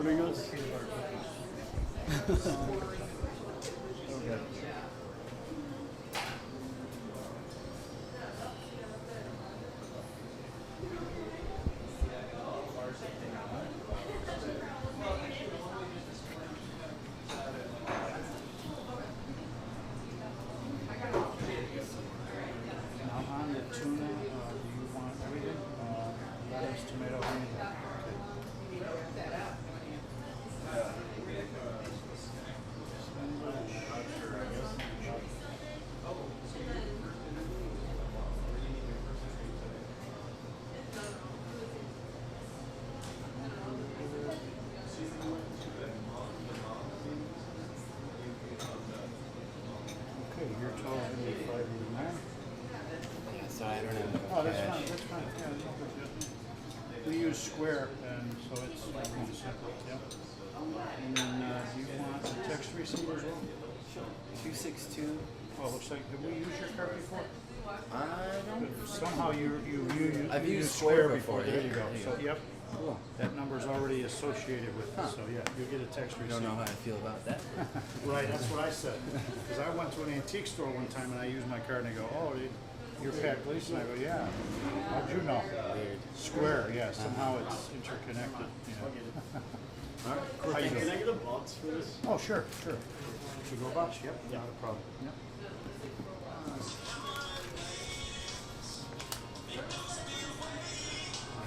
including us? Okay. Now on the tuna, do you want everything? Lettuce, tomato, onion. Okay, your total is going to be $5.89. So I don't have Oh, that's cash. fine, that's fine. Yeah, no big deal. We use Square, and so it's like really simple. Yep. And then, do you want a text receipt as well? 262. Oh, looks like, did we use your card before? I don't. Somehow you I've you used Square Square before. before, There yeah. you go. There you So, go. yep, Cool. that number's already associated with it. Huh. So, yeah, you'll get a text I receipt. don't know how I feel about that. Right, that's what I said. Because I went to an antique store one time and I used my card and they go, oh, you're PatGleason. I go, yeah. How'd you know? Weird. Square, yeah. Somehow it's interconnected. You know. All right. Cool. How you Thanks. doing? Can I get a box for this? Oh, sure, sure. Should go box? Yep, not a problem. Yep.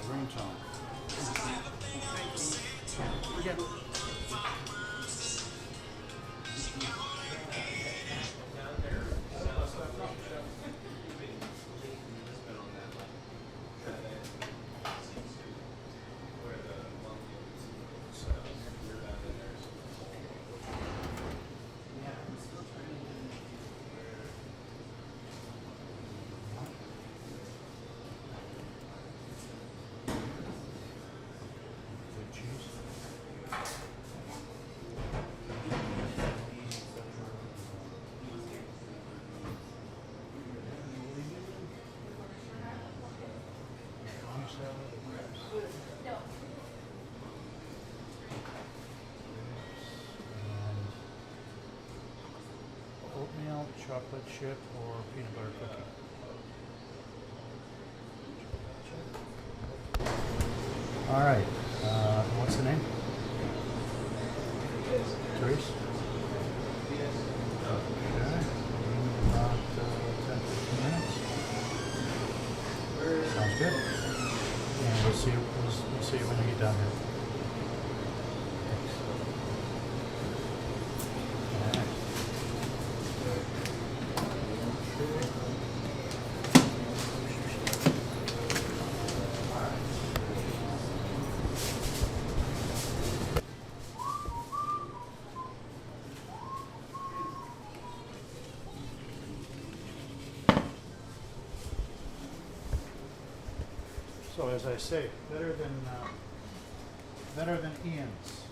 Room tone. Yeah. Good cheese. Oatmeal, chocolate chip, or peanut butter cookie. All right. What's the name? Therese? Okay. About 10, 15 minutes. Sounds good. And we'll see you when you get down here. Thanks. All right. So as I say, better than Ian's.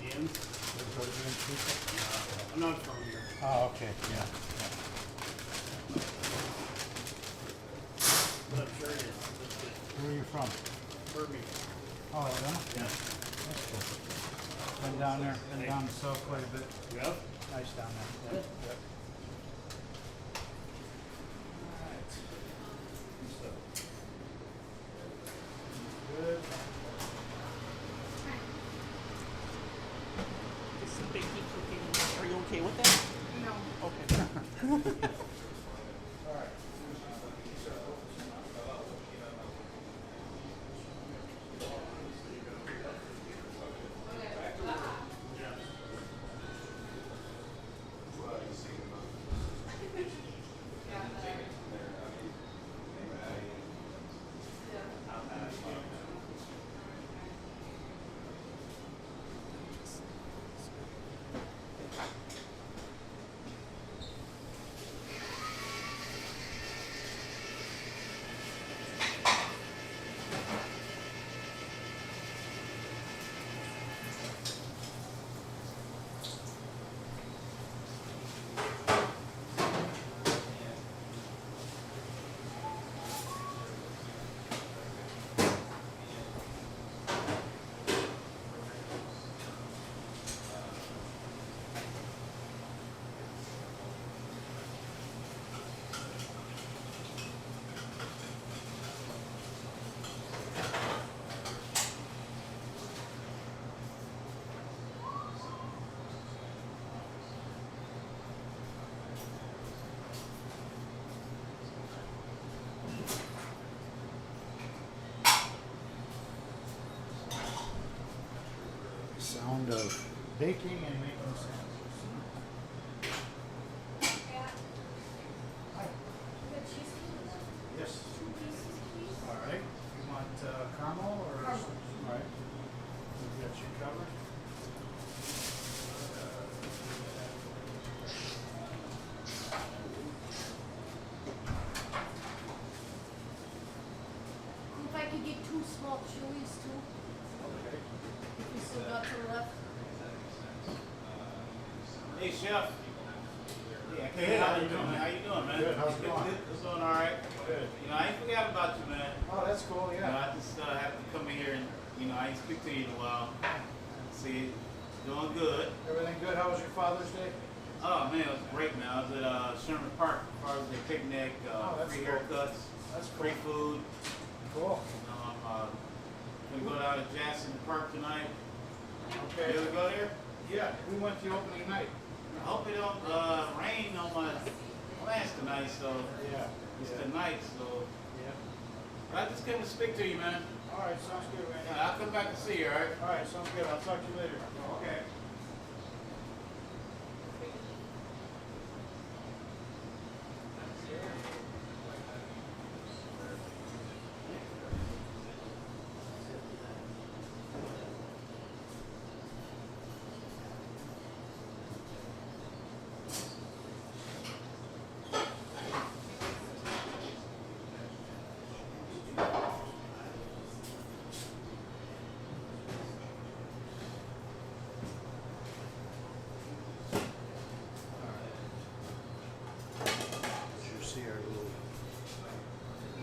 Ian? Let's go to Ian's Pizza. I'm not from here. Oh, okay, yeah. But I'm sure it is. That's good. Where are you from? Birmingham. Oh, Alabama? Yeah. That's cool. Been down there, been down south quite a bit. You have? Nice down there. Yep, yep. Alright. So. Good. This is a big heat cooking. Are you okay with that? No. Okay. Alright. sound of baking and making sandwiches. Hi. Yes. All right. You want caramel or? Caramel. All right. We got you covered. If I could get 2 small chilies too, Okay. if we still got some left. Hey, Chef. Yeah, Hey, how you doing? How you doing, man? Good, how's it going? It's going all right. Good. You know, I ain't forgot about you, man. Oh, that's cool. You know, Yeah. I just have to come in here and, you know, I ain't speak to you in a while. See, doing good. Everything good? How was your Father's Day? Oh, man, it was great, man. I was at Sherman Park as far as the picnic, Oh, that's free cool. haircuts, That's free cool. food. Cool. You know, I'm going to go down to Jackson Park tonight. Okay. You ever go there? Yeah, we went the opening night. I hope it don't rain on my plans tonight, so Yeah. it's Yeah. tonight, so Yeah. I just came to speak to you, man. All right, sounds good, Randy. Yeah, I'll come back and see you, all right? All right, sounds good. I'll talk to you later. Okay. Did you see our little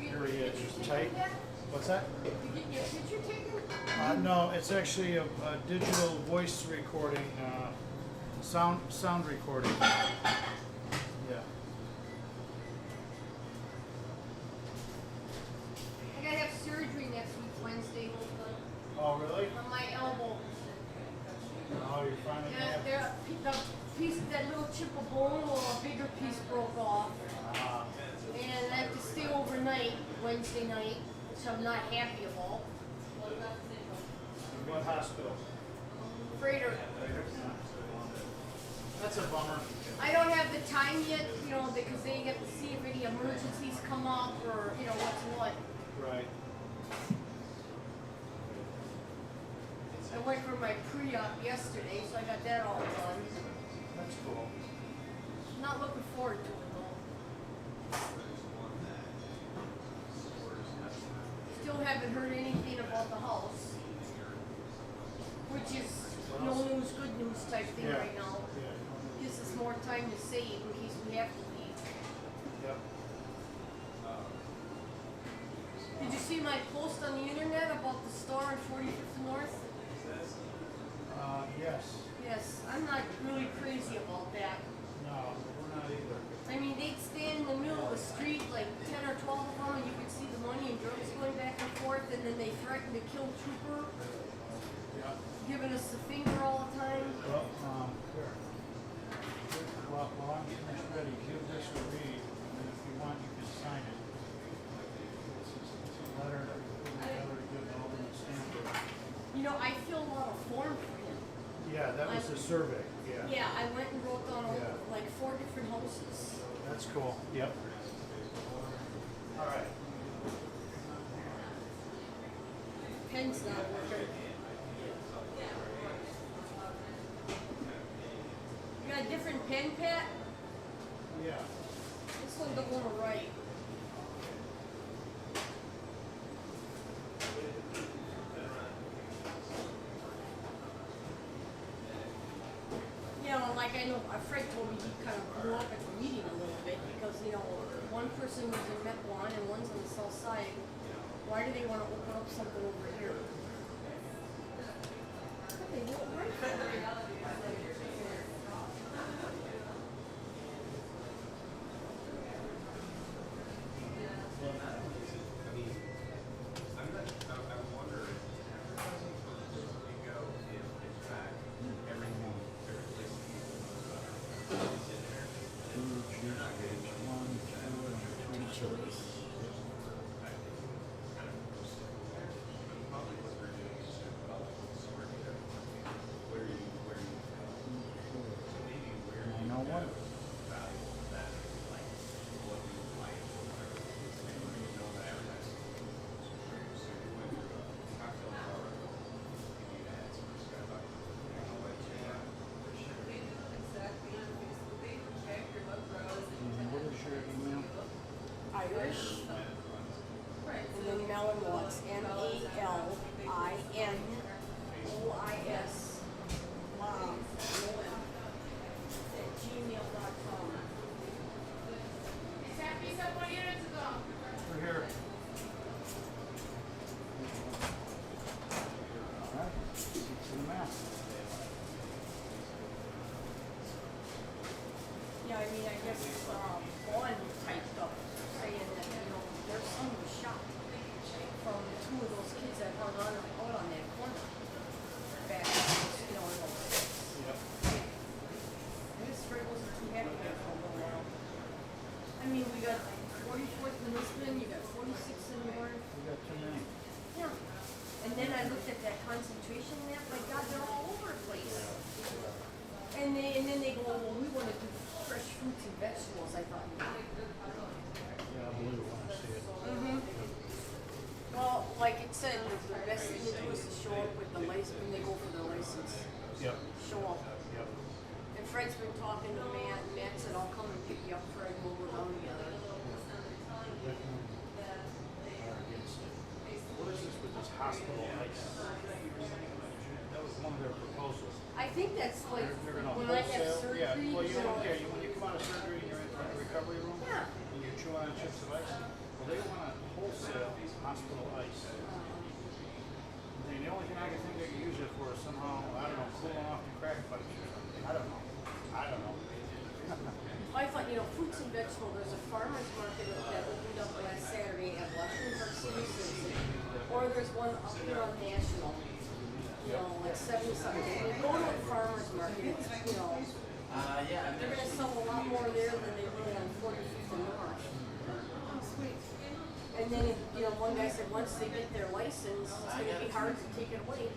You area get your is picture tight? taken? What's that? You get your picture taken? No, it's actually a digital voice recording, sound recording. Yeah. I gotta have surgery next week, Wednesday, Oh, really? on my elbow. Oh, you're finally Yeah, gonna the piece, that little chip of bone or a bigger piece broke off. And I have to stay overnight Wednesday night, which I'm not happy about. what hospital? Freighter. That's a bummer. I don't have the time yet, you know, because they have to see if any emergencies come up or, you know, what's what. Right. I went for my pre-op yesterday, so I got that all done. That's cool. Not looking forward to it though. Still haven't heard anything about the house, which is no news, good news type thing Yeah. right now. Yeah. Gives us more time to save in case we have to leave. Yep. Did you see my post on the internet about the store on 45th North? Yes. Yes, I'm not really crazy about that. No, we're not either. I mean, they'd stand in the middle of the street, like 10 or 12 of them, and you could see the money and drugs going back and forth, and then they threatened to kill Trooper, Yeah. giving us the finger all the time. Well, here. While I'm getting this ready, give this a read, and then if you want, you can sign it. It's a letter that we put together to give Alderman Stanford. You know, I filled out a form for him. Yeah, that was the survey, yeah. Yeah, I went and wrote down Yeah. like 4 different houses. That's cool. Yep. All right. Pen's not working. You got a different pen, Pat? Yeah. This one don't want to write. You know, like I know, Fred told me he kind of blew up at the meeting a little bit because, you know, one person was in Mequon and one's on the south side. Why do they want to open up something over here? They won't write for it. Chilies. this bond typed up saying that, you know, their son was shot from two of those kids that hung on out on that corner back, you know, in those six. Yep. And this Fred wasn't too happy there for a little while. I mean, we got 44th in Lisbon, you got 46 in Warren. We got too many. Yeah. And then I looked at that concentration map, my God, they're all over the place. And then they go, well, we want to do fresh fruits and vegetables. I thought, Yeah, I believe it when I see it. well, like it said, the best thing to do is to show up with the license when they go for their license. Yep. Show up. Yep. And Fred's been talking to Matt, and Matt said, I'll come and pick you up, Fred, we'll go down together. Definitely are against it. What is this with this hospital ice? That was one of their proposals. I think that's like They're gonna when I have wholesale. surgery. Yeah, well, you you know, don't care. When you come out of surgery and you're in the recovery room, Yeah. and you're chewing on chips of ice, well, they want to wholesale hospital ice. I mean, the only thing I can think they could use it for is somehow, I don't know, cooling off the crack pipes or something. I don't know. I don't know. I thought, you know, fruits and vegetables, there's a farmer's market that opened up last Saturday at Washington Park City. Or there's one up here on National, you know, like 70-something. When you go to a farmer's market, it's, you know, Yeah. they're gonna sell a lot more there than they will on 45th and North. And then, you know, one guy said once they get their license, it's gonna be hard to take it away.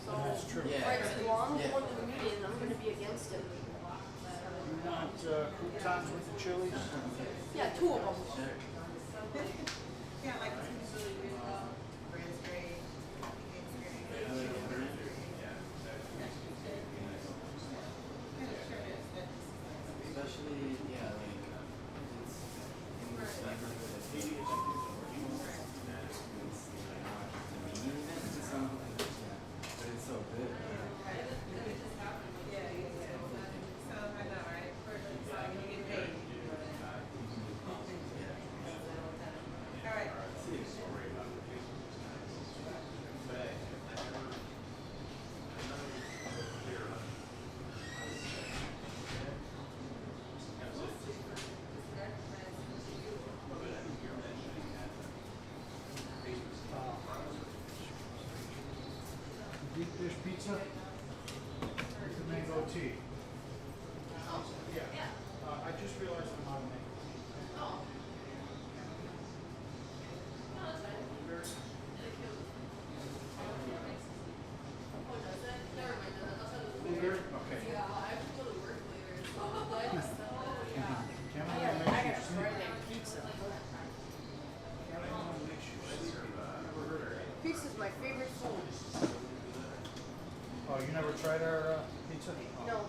So, That's true. Yeah. Fred's, well, I'm Yeah. going to the meeting, I'm gonna be against it. You want croutons with the chilies? Yeah, two of them. Yeah, like it's really good. Bread's great. It's great. Especially, yeah, like, it's in this neighborhood, it's like, to me, even, it's something, yeah, but it's so good. So I know, right? You get paid. All right. Deep dish pizza with the mango tea. Yeah. I just realized I'm on mango. Blueberry? Okay. Can't I make gotta you try sleepy. that pizza. Can't makes you sleepy. Never heard of it. Pizza's my favorite food. Oh, you never tried our pizza? No.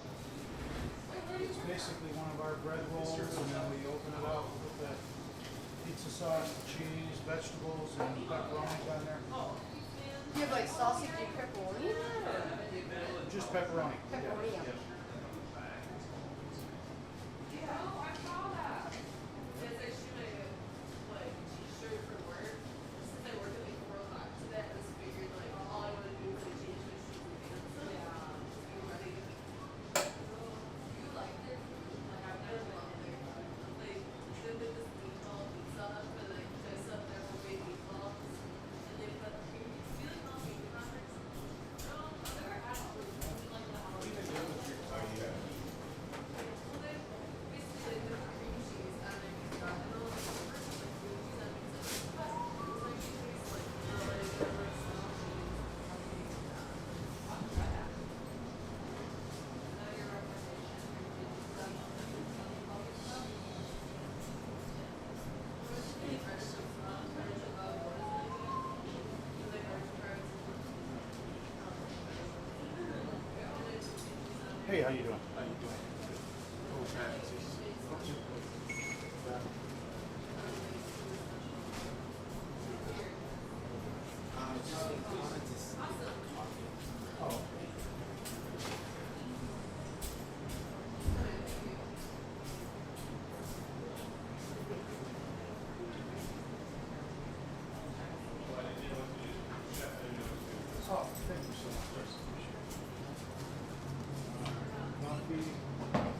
It's basically one of our bread rolls, and then we open it up with the pizza sauce, cheese, vegetables, and pepperonis on there. Do you have like sausage and pepperoni in it, or Just pepperoni. pepperoni? Yeah. Hey, how you doing? How you doing? Just wanted to see coffee. Oh. Oh, thank you so much. Appreciate it. Coffee.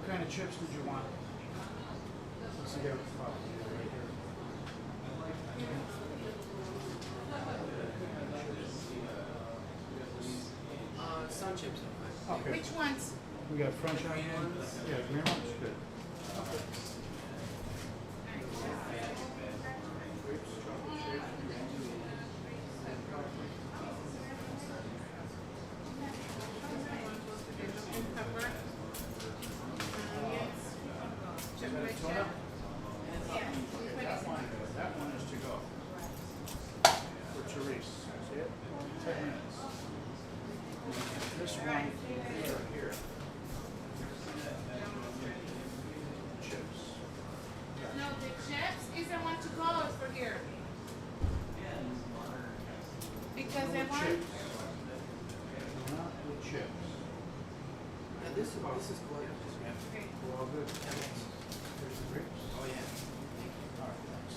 kind of chips did you want? Let's see, right here. Sun chips are fine. Okay. Which ones? We got French onions. Yeah, green ones, good. Grapes, chocolate chip. And pepper. Onions. Is that a Chocolate tuna? chip. Okay, that one is to go. For Therese. See it? 10 minutes. This one here. Chips. No, the chips is the one to go is for here. Because they With want. chips. Not with chips. Yeah, this is gorgeous. Yeah. Okay. We're all good. Yeah, thanks. Here's the grapes. Oh yeah. Thank you. All right, thanks.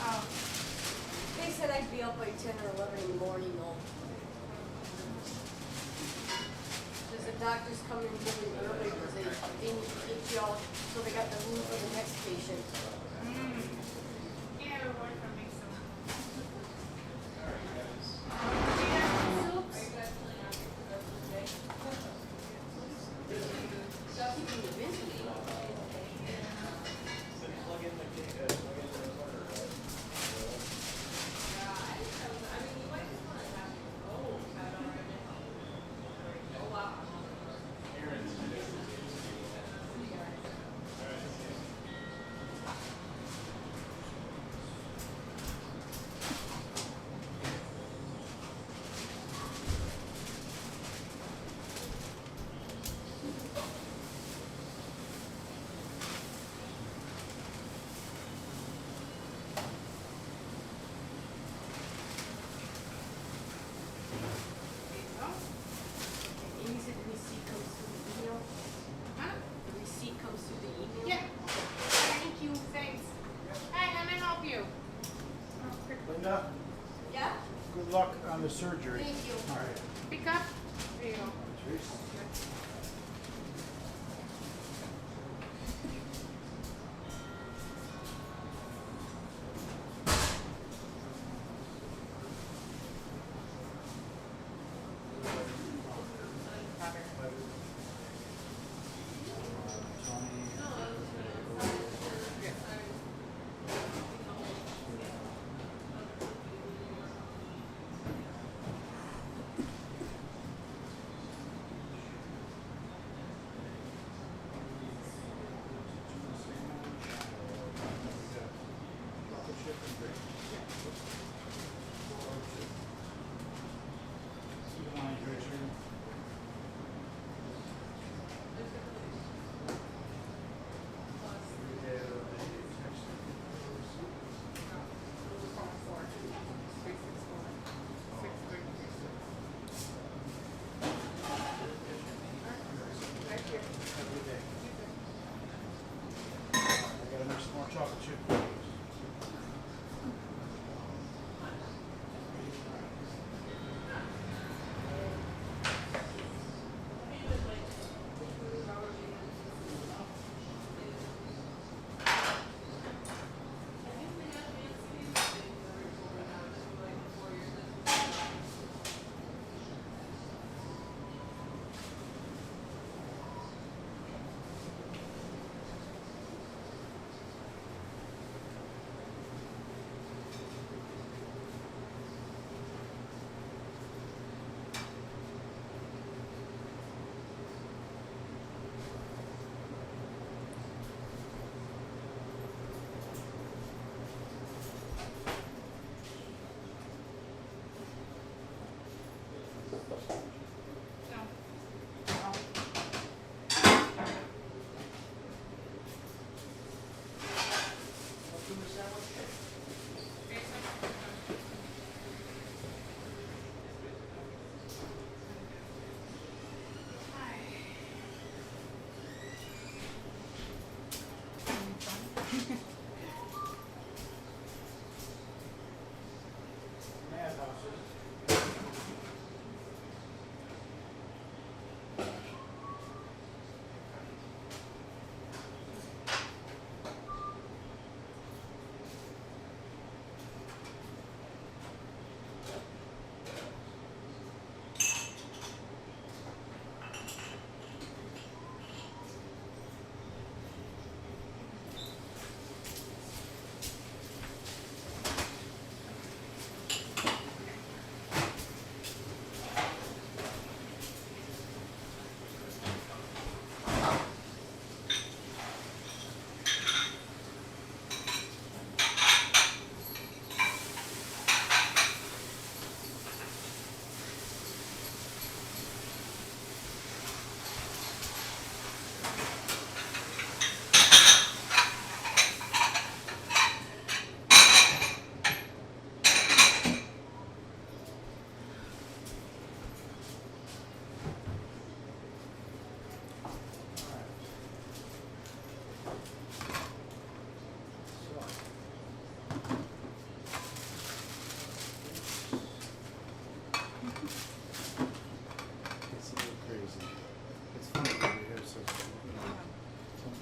Oh, They said I'd be up by 10 or 11 in the morning though. Cause the doctors come in really early because they need to get you out, so they got the room for the next patient. yeah, we're going to make some. Do you have some soups? Keeping you busy. Amy said the receipt comes through the email. Huh? The receipt comes through the email. Yeah. Thank you, thanks. Hey, let me help you. Linda, Yeah? good luck on the surgery. Thank you. All right. Pick up. There you go. Therese.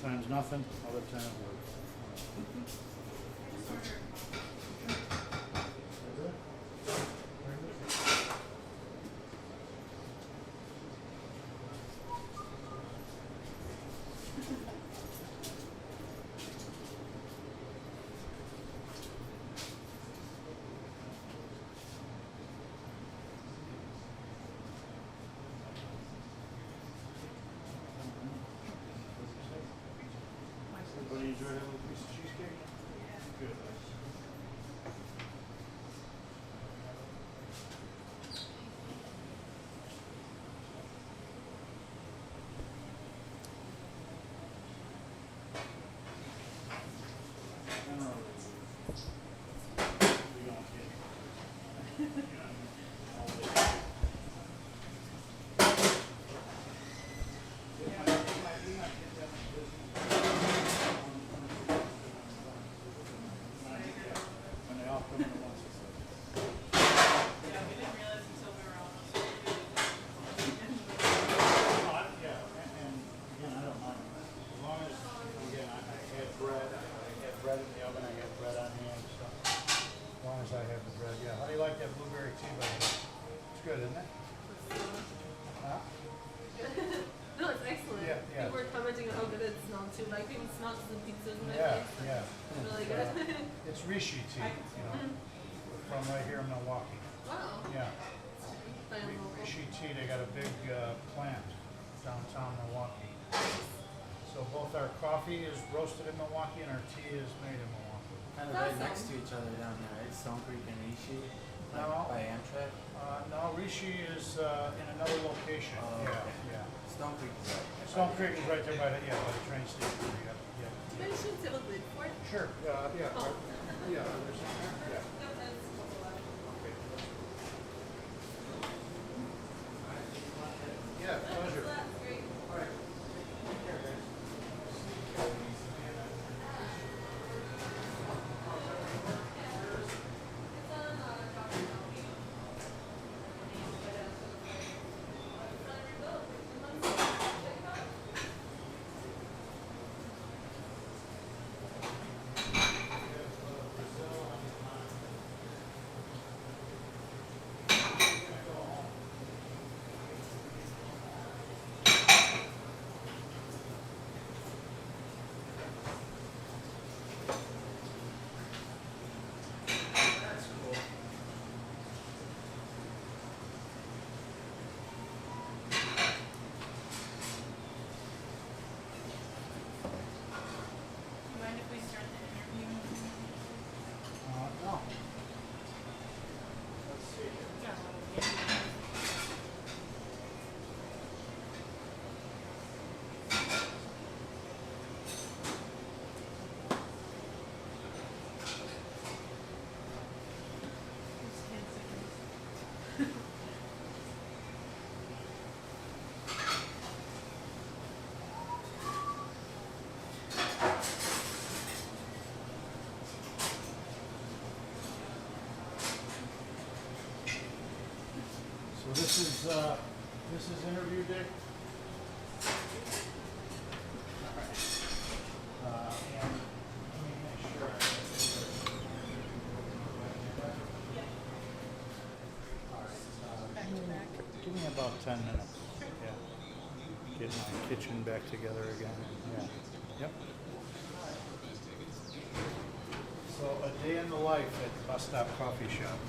Sometimes nothing, other times work. Everybody enjoy having a piece of cheesecake? Good. When they all come in at once, it's like, Yeah, we didn't realize until we were almost yeah, and again, I don't mind. As long as, again, I had bread in the oven, I had bread on hand, so. As long as I have the bread, yeah. How do you like that blueberry tea, by the way? It's good, isn't it? Huh? No, it's excellent. Yeah, yeah. People were commenting on how good it smelled too. Like people smelled the pizzas in my Yeah, face. yeah. It's really good. It's Rishi tea, you know, from right here in Milwaukee. Wow. Yeah. Fine local. Rishi tea, they got a big plant downtown Milwaukee. So both our coffee is roasted in Milwaukee and our tea is made in Milwaukee. Kind of right next to each other down here, right? Stone Creek and Rishi, like No. by Amtrak. No, Rishi is in another location. Oh, Yeah, okay. yeah. Stone Creek is right. Stone Creek is right there by the, yeah, by the train station. Yeah, yeah. Do you guys should have a lid for it? Sure. Yeah, yeah. Oh. Yeah, there's yeah. Yeah, pleasure. All right. Take care, guys. Do you mind if we start the interview? No. Let's see here. Yeah. So this is interview day. All right. And let me make sure. All right. Give me about 10 minutes. Yeah. Get my kitchen back together again. Yeah. Yep. So a day in the life at the Bus Stop Coffee Shop.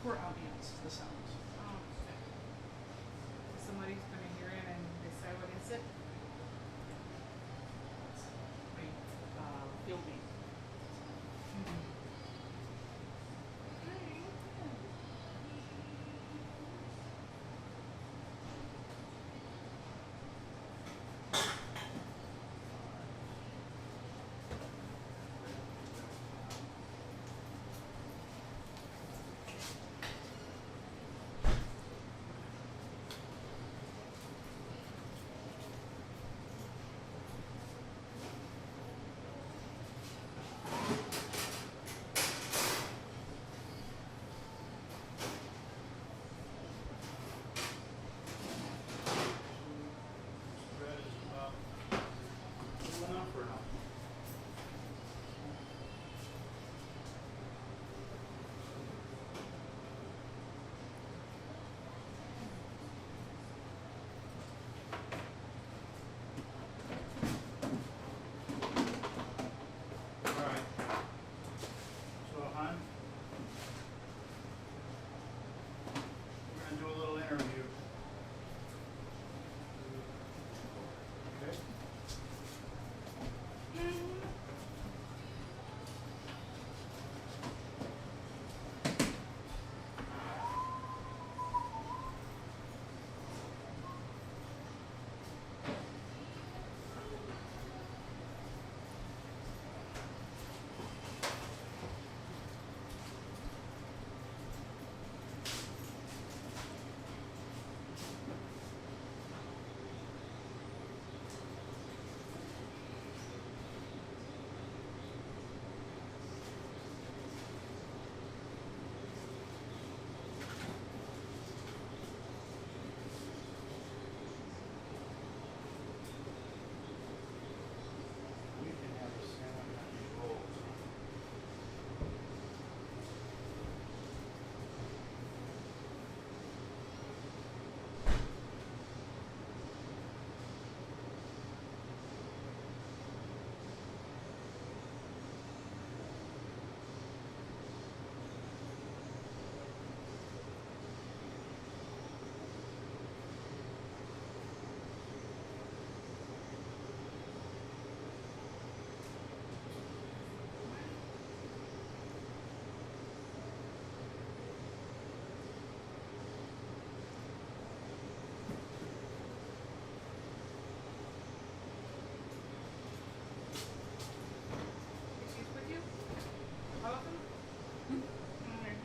for ambiance, the sounds. Oh, okay. Somebody's gonna hear it and decide what is it? Filming. Red is about cool enough or no? Alright. So, hon, we're gonna do a little interview. Okay? We can have a salmon and rolls. She's with you? All of them? Alright.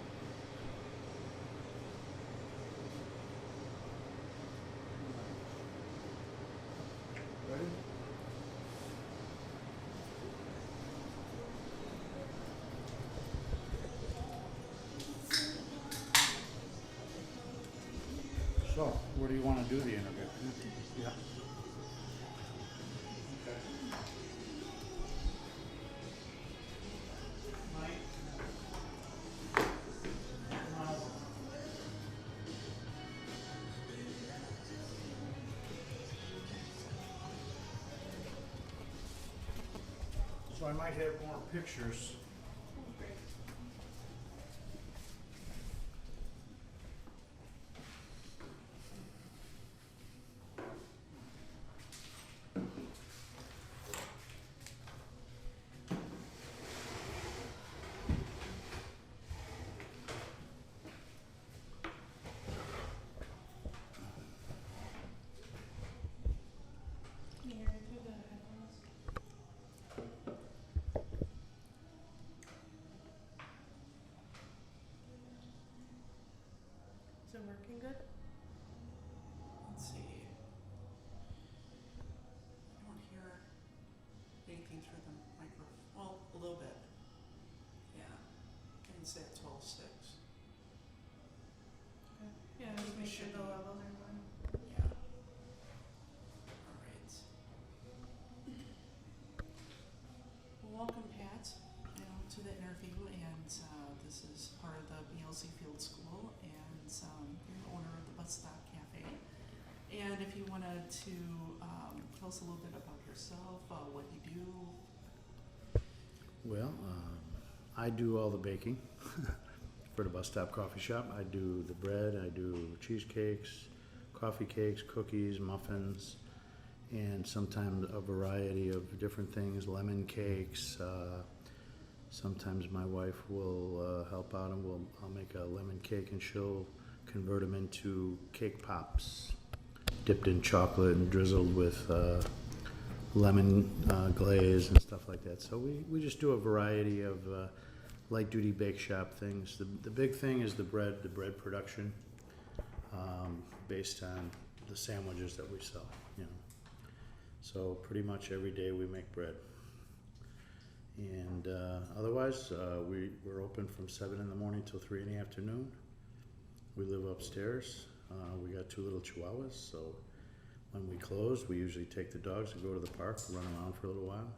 Ready? So, where do you want to do the interview? Yeah. Okay. Mike? Come on over. So I might have more pictures. Is it working good? Let's see. I don't hear anything through the microphone. Well, a little bit. Yeah. I can say it's all 6. Okay. Yeah, It just make sure should the be. levels are fine. Yeah. All right. Well, welcome, Pat, to the interview, and this is part of the BLC Field School, and you're the owner of the Bus Stop Cafe. And if you wanted to tell us a little bit about yourself, what you do. Well, I do all the baking for the Bus Stop Coffee Shop. I do the bread, I do cheesecakes, coffee cakes, cookies, muffins, and sometimes a variety of different things, lemon cakes. Sometimes my wife will help out and I'll make a lemon cake and she'll convert them into cake pops, dipped in chocolate and drizzled with lemon glaze and stuff like that. So we just do a variety of light duty bake shop things. The big thing is the bread production, based on the sandwiches that we sell, you know. So pretty much every day we make bread. And otherwise, we're open from 7 in the morning till 3 in the afternoon. We live upstairs. We got 2 little chihuahuas, so when we close, we usually take the dogs and go to the park, run around for a little while.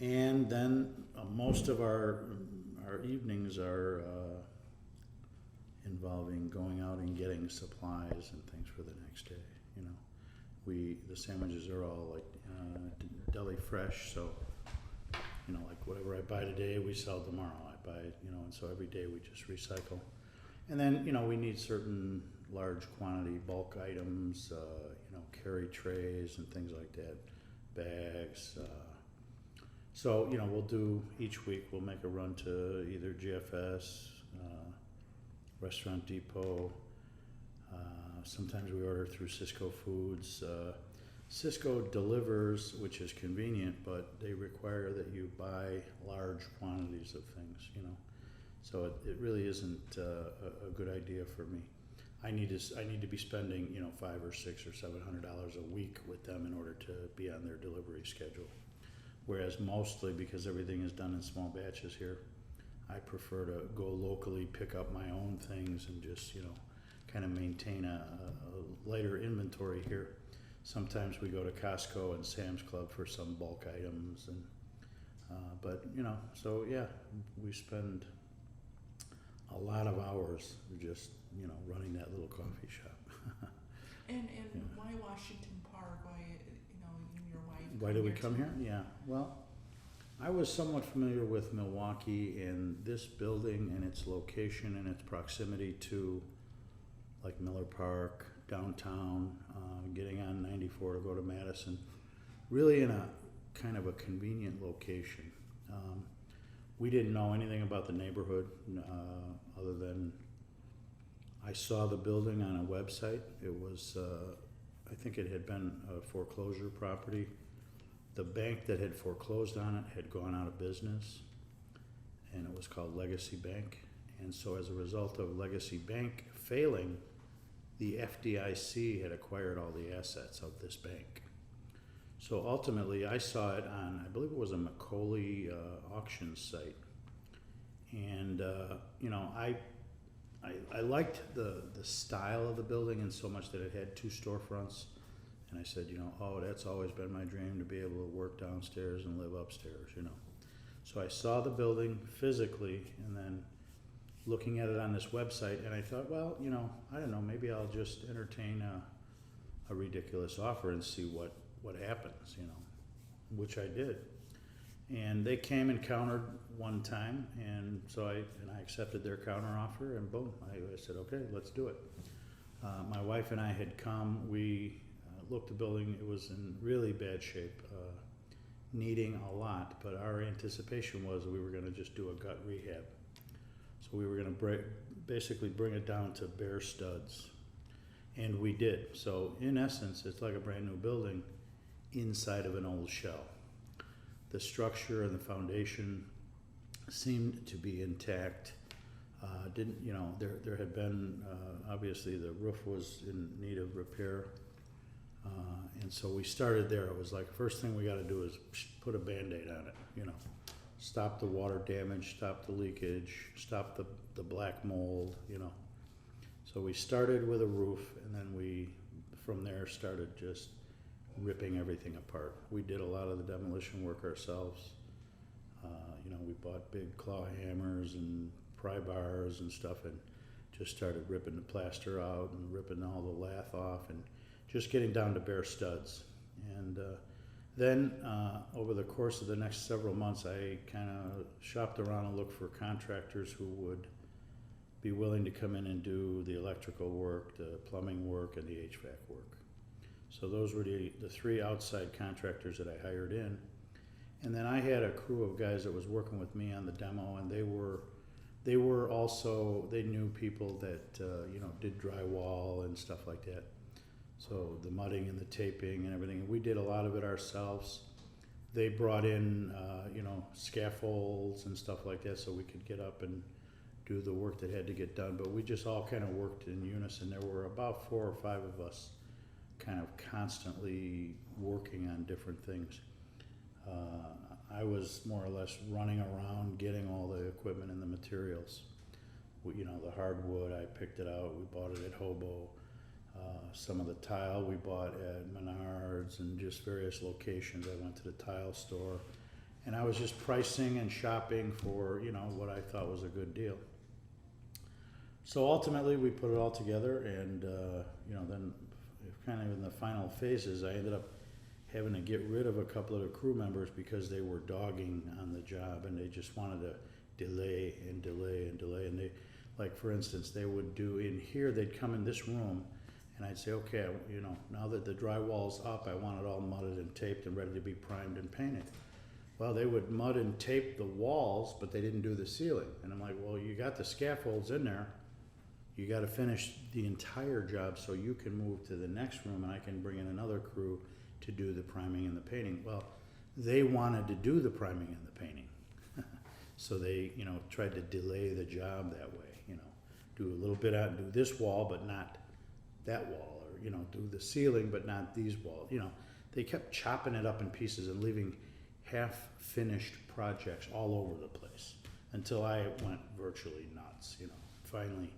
And then most of our evenings are involving going out and getting supplies and things for the next day. You know, the sandwiches are all like deli fresh, so you know, like whatever I buy today, we sell tomorrow. I buy, you know, and so every day we just recycle. And then, you know, we need certain large quantity bulk items, you know, carry trays and things like that, bags. So, you know, we'll do, each week we'll make a run to either GFS, Restaurant Depot. Sometimes we order through Cisco Foods. Cisco delivers, which is convenient, but they require that you buy large quantities of things, you know. So it really isn't a good idea for me. I need to be spending, you know, $500 or $600 or $700 a week with them in order to be on their delivery schedule. Whereas mostly, because everything is done in small batches here, I prefer to go locally, pick up my own things, and just, you know, kind of maintain a lighter inventory here. Sometimes we go to Costco and Sam's Club for some bulk items, and but you know, so yeah, we spend a lot of hours just, you know, running that little coffee shop. And why Washington Park? Why, you know, you and your wife? Why did we come too? here? Yeah, well, I was somewhat familiar with Milwaukee and this building and its location and its proximity to like Miller Park, downtown, getting on 94 to go to Madison, really in a kind of a convenient location. We didn't know anything about the neighborhood other than I saw the building on a website. It was, I think it had been a foreclosure property. The bank that had foreclosed on it had gone out of business, and it was called Legacy Bank. And so as a result of Legacy Bank failing, the FDIC had acquired all the assets of this bank. So ultimately, I saw it on, I believe it was a Macaulay auction site. And, you know, I liked the style of the building in so much that it had 2 storefronts. And I said, you know, oh, that's always been my dream, to be able to work downstairs and live upstairs, you know. So I saw the building physically, and then looking at it on this website, and I thought, well, you know, I don't know, maybe I'll just entertain a ridiculous offer and see what happens, you know, which I did. And they came and countered one time, and so I accepted their counter offer, and boom, I said, okay, let's do it. My wife and I had come, we looked the building, it was in really bad shape, needing a lot, but our anticipation was we were gonna just do a gut rehab. So we were gonna basically bring it down to bare studs, and we did. So in essence, it's like a brand new building inside of an old shell. The structure and the foundation seemed to be intact. Didn't, you know, there had been, obviously the roof was in need of repair. And so we started there. It was like, first thing we gotta do is put a Band-Aid on it, you know. Stop the water damage, stop the leakage, stop the black mold, you know. So we started with a roof, and then we, from there, started just ripping everything apart. We did a lot of the demolition work ourselves. You know, we bought big claw hammers and pry bars and stuff, and just started ripping the plaster out and ripping all the lath off and just getting down to bare studs. And Then, over the course of the next several months, I kind of shopped around and looked for contractors who would be willing to come in and do the electrical work, the plumbing work, and the HVAC work. So those were the three outside contractors that I hired in. And then I had a crew of guys that was working with me on the demo, and they were also, they knew people that, did drywall and stuff like that. So the mudding and the taping and everything, we did a lot of it ourselves. They brought in, scaffolds and stuff like that so we could get up and do the work that had to get done. But we just all kind of worked in unison. There were about 4 or 5 of us kind of constantly working on different things. I was more or less running around getting all the equipment and the materials. The hardwood, I picked it out, we bought it at Hobo. Some of the tile we bought at Menards and just various locations. I went to the tile store and I was just pricing and shopping for, what I thought was a good deal. So ultimately we put it all together and, then kind of in the final phases, I ended up having to get rid of a couple of the crew members because they were dogging on the job and they just wanted to delay and delay and delay. And they, like for instance, they would do in here, they'd come in this room and I'd say, okay, now that the drywall's up, I want it all mudded and taped and ready to be primed and painted. Well, they would mud and tape the walls, but they didn't do the ceiling. And I'm like, well, you got the scaffolds in there. You got to finish the entire job so you can move to the next room and I can bring in another crew to do the priming and the painting. Well, they wanted to do the priming and the painting. So they, tried to delay the job that way, do a little bit out, do this wall, but not that wall, or, do the ceiling, but not these walls. They kept chopping it up in pieces and leaving half-finished projects all over the place until I went virtually nuts, Finally,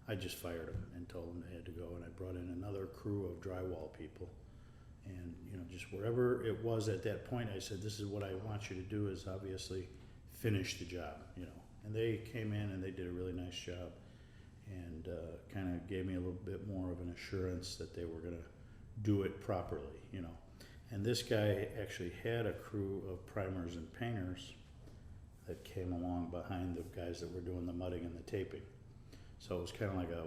I just fired them and told them they had to go, and I brought in another crew of drywall people. And, just wherever it was at that point, I said, this is what I want you to do, is obviously finish the job, And they came in and they did a really nice job and kind of gave me a little bit more of an assurance that they were going to do it properly, And this guy actually had a crew of primers and painters that came along behind the guys that were doing the mudding and the taping. So it was kind of like a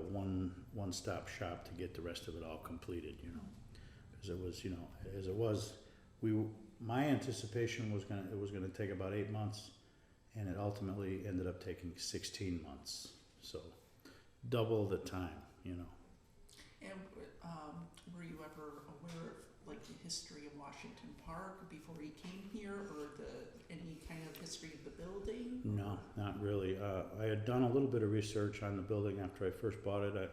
one-stop shop to get the rest of it all completed, Because it was, as it was, my anticipation was it was gonna take about 8 months, and it ultimately ended up taking 16 months. So double the time, And were you ever aware of the history of Washington Park before you came here, or any kind of history of the building? No, not really. I had done a little bit of research on the building after I first bought it.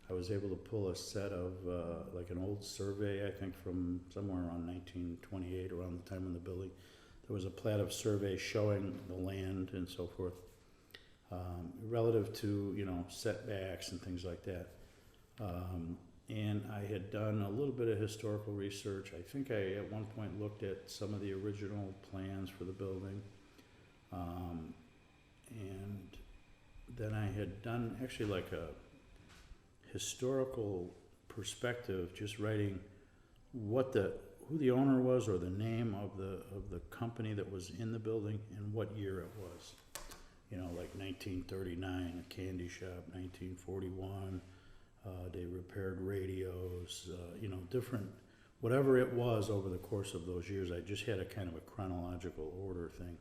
I was able to pull a set of an old survey, I think from somewhere around 1928, around the time of the building. There was a plat of survey showing the land and so forth, relative to setbacks and things like that. And I had done a little bit of historical research. I think I at one point looked at some of the original plans for the building. And then I had done actually a historical perspective, just writing who the owner was or the name of the company that was in the building and what year it was. 1939, a candy shop, 1941, they repaired radios, different, whatever it was over the course of those years. I just had a kind of a chronological order thing.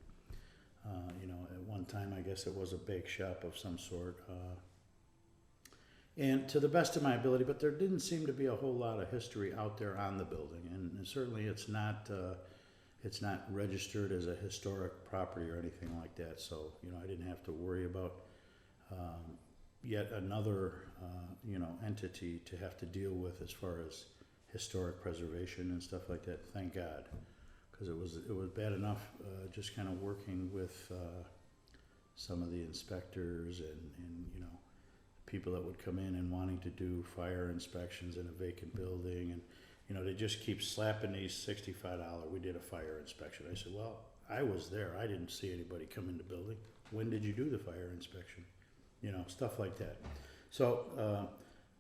At one time, I guess it was a bake shop of some sort. And to the best of my ability, but there didn't seem to be a whole lot of history out there on the building. And certainly it's not registered as a historic property or anything like that. So, I didn't have to worry about yet another, entity to have to deal with as far as historic preservation and stuff like that. Thank God. Because it was bad enough just kind of working with some of the inspectors and people that would come in and wanting to do fire inspections in a vacant building, and they just keep slapping these $65. We did a fire inspection. I said, well, I was there. I didn't see anybody come in the building. When did you do the fire inspection? Stuff like that. So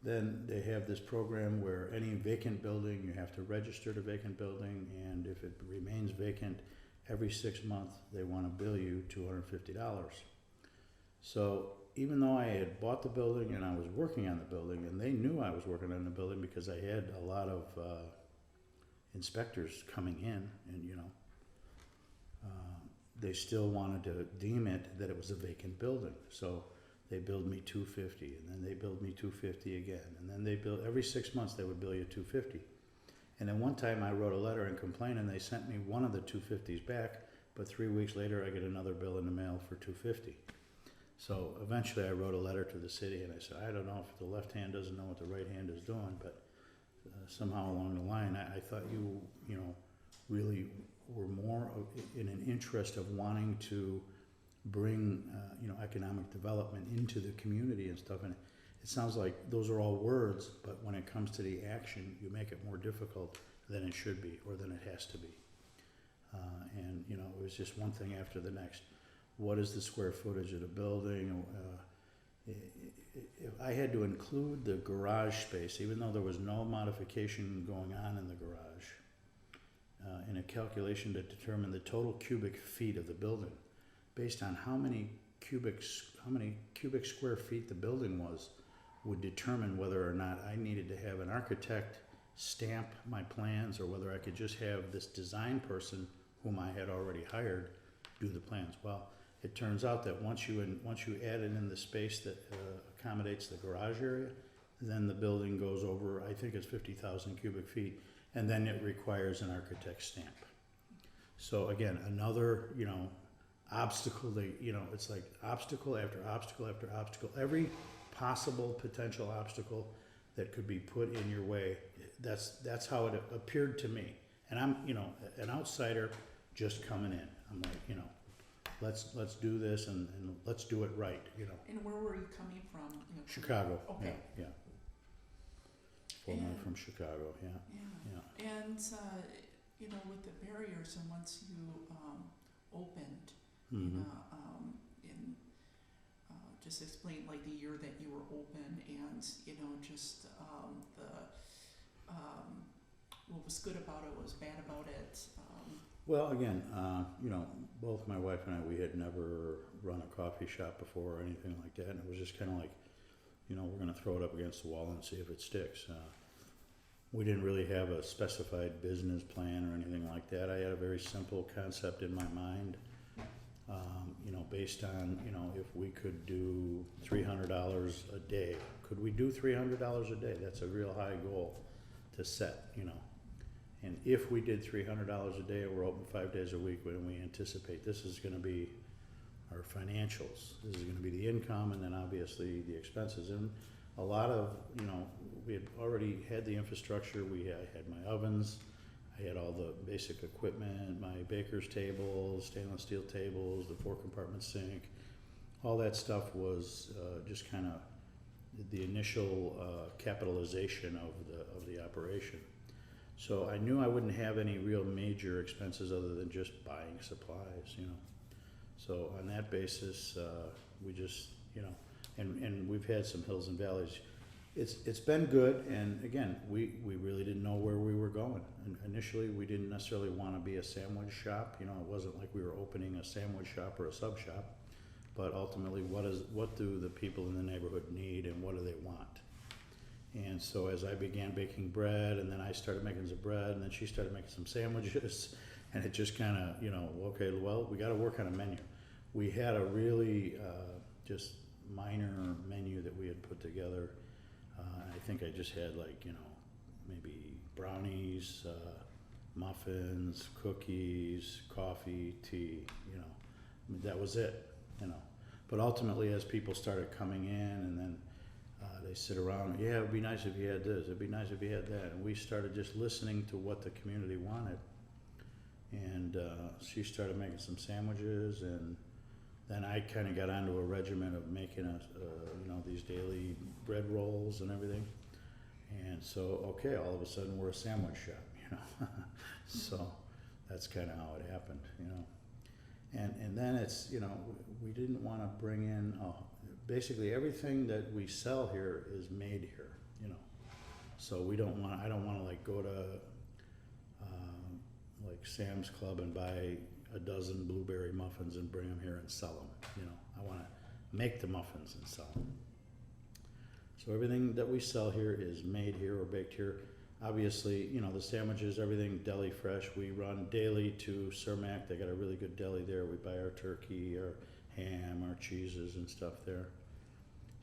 then they have this program where any vacant building, you have to register the vacant building, and if it remains vacant, every 6 months, they wanna bill you $250. So even though I had bought the building and I was working on the building, and they knew I was working on the building because I had a lot of inspectors coming in, and they still wanted to deem it that it was a vacant building. So they billed me $250, and then they billed me $250 again, and then they billed every 6 months. They would bill you $250. And then one time I wrote a letter and complained, and they sent me one of the $250s back. But 3 weeks later, I get another bill in the mail for $250. So eventually I wrote a letter to the city and I said, I don't know if the left hand doesn't know what the right hand is doing, but somehow along the line, I thought you really were more in an interest of wanting to bring, economic development into the community and stuff. And it sounds like those are all words, but when it comes to the action, you make it more difficult than it should be or than it has to be. And it was just one thing after the next. What is the square footage of the building? If I had to include the garage space, even though there was no modification going on in the garage, in a calculation to determine the total cubic feet of the building, based on how many cubic square feet the building was, would determine whether or not I needed to have an architect stamp my plans, or whether I could just have this design person whom I had already hired do the plans. Well, it turns out that once you added in the space that accommodates the garage area, then the building goes over, I think it's 50,000 cubic feet, and then it requires an architect stamp. So again, another, obstacle that, it's like obstacle after obstacle after obstacle. Every possible potential obstacle that could be put in your way, that's how it appeared to me. And I'm, an outsider just coming in. I'm like, let's do this and let's do it right, And where were you coming from? Chicago. Okay. Yeah. Formerly from Chicago, yeah. And, with the barriers, and once you opened, Mm-hmm. just explain like the year that you were open, and, just what was good about it, what was bad about it. Well, again, both my wife and I, we had never run a coffee shop before or anything like that, and it was just kind of like, we're going to throw it up against the wall and see if it sticks. We didn't really have a specified business plan or anything like that. I had a very simple concept in my mind, based on, if we could do $300 a day. Could we do $300 a day? That's a real high goal to set, And if we did $300 a day, we're open 5 days a week, when we anticipate this is going to be our financials. This is going to be the income, and then obviously the expenses. And a lot of, we had already had the infrastructure. I had my ovens, I had all the basic equipment, my baker's tables, stainless steel tables, the 4-compartment sink. All that stuff was just kind of the initial capitalization of the operation. So I knew I wouldn't have any real major expenses other than just buying supplies, So on that basis, we just, and we've had some hills and valleys. It's been good, and again, we really didn't know where we were going. And initially, we didn't necessarily want to be a sandwich shop. It wasn't like we were opening a sandwich shop or a sub shop. But ultimately, what do the people in the neighborhood need, and what do they want? And so as I began baking bread, and then I started making some bread, and then she started making some sandwiches, and it just kind of, okay, well, we got to work on a menu. We had a really just minor menu that we had put together. I think I just had maybe brownies, muffins, cookies, coffee, tea, that was it, But ultimately, as people started coming in, and then they sit around, yeah, it'd be nice if you had this, it'd be nice if you had that. And we started just listening to what the community wanted. And she started making some sandwiches, and then I kind of got onto a regimen of making these daily bread rolls and everything. And so, okay, all of a sudden we're a sandwich shop, So that's kind of how it happened, And then it's, we didn't want to bring in, basically everything that we sell here is made here. So I don't wanna like go to, like Sam's Club and buy a dozen blueberry muffins and bring them here and sell them, you know. I wanna make the muffins and sell them. So everything that we sell here is made here or baked here. Obviously, you know, the sandwiches, everything deli fresh. We run daily to Cermak. They got a really good deli there. We buy our turkey, our ham, our cheeses and stuff there.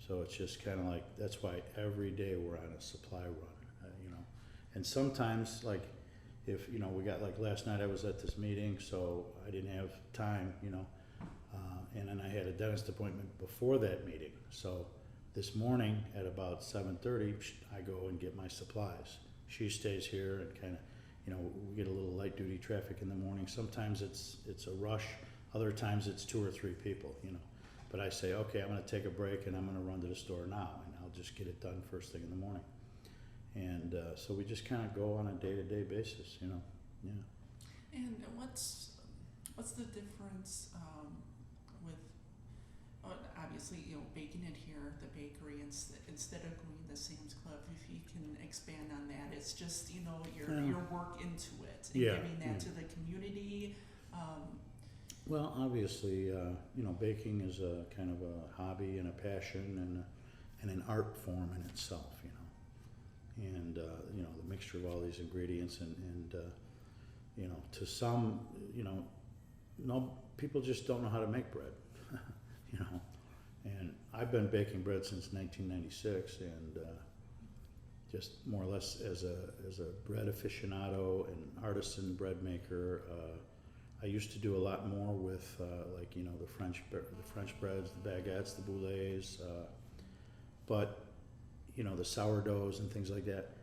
So it's just kind of like, that's why every day we're on a supply run, you know. And sometimes, like, if, you know, we got, like last night I was at this meeting, so I didn't have time, you know. And then I had a dentist appointment before that meeting. So this morning at about 7:30, I go and get my supplies. She stays here and kind of, you know, we get a little light duty traffic in the morning. Sometimes it's a rush, other times it's 2 or 3 people, you know. But I say, okay, I'm gonna take a break and I'm gonna run to the store now, and I'll just get it done first thing in the morning. And so we just kind of go on a day-to-day basis, you know, yeah. And what's the difference with, obviously, you know, baking it here, the bakery, instead of going to Sam's Club, if you can expand on that, it's just, you know, your work into it and giving that to the community. Well, obviously, you know, baking is a kind of a hobby and a passion and an art form in itself, you know. And, you know, the mixture of all these ingredients and you know, to some, you know, no, people just don't know how to make bread, you know. And I've been baking bread since 1996 and just more or less as a bread aficionado and artisan bread maker. I used to do a lot more with like, you know, the French breads, the baguettes, the boulets, but you know, the sourdoughs and things like that.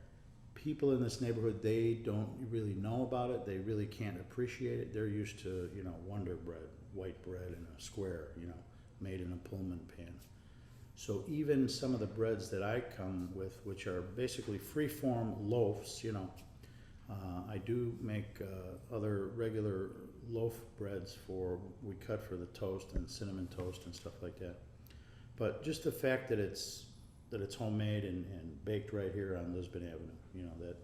People in this neighborhood, they don't really know about it. They really can't appreciate it. They're used to, you know, Wonder Bread, white bread in a square, you know, made in a Pullman pan. So even some of the breads that I come with, which are basically free-form loaves, you know, I do make other regular loaf breads we cut for the toast and cinnamon toast and stuff like that. But just the fact that it's homemade and baked right here on Lisbon Avenue, you know, that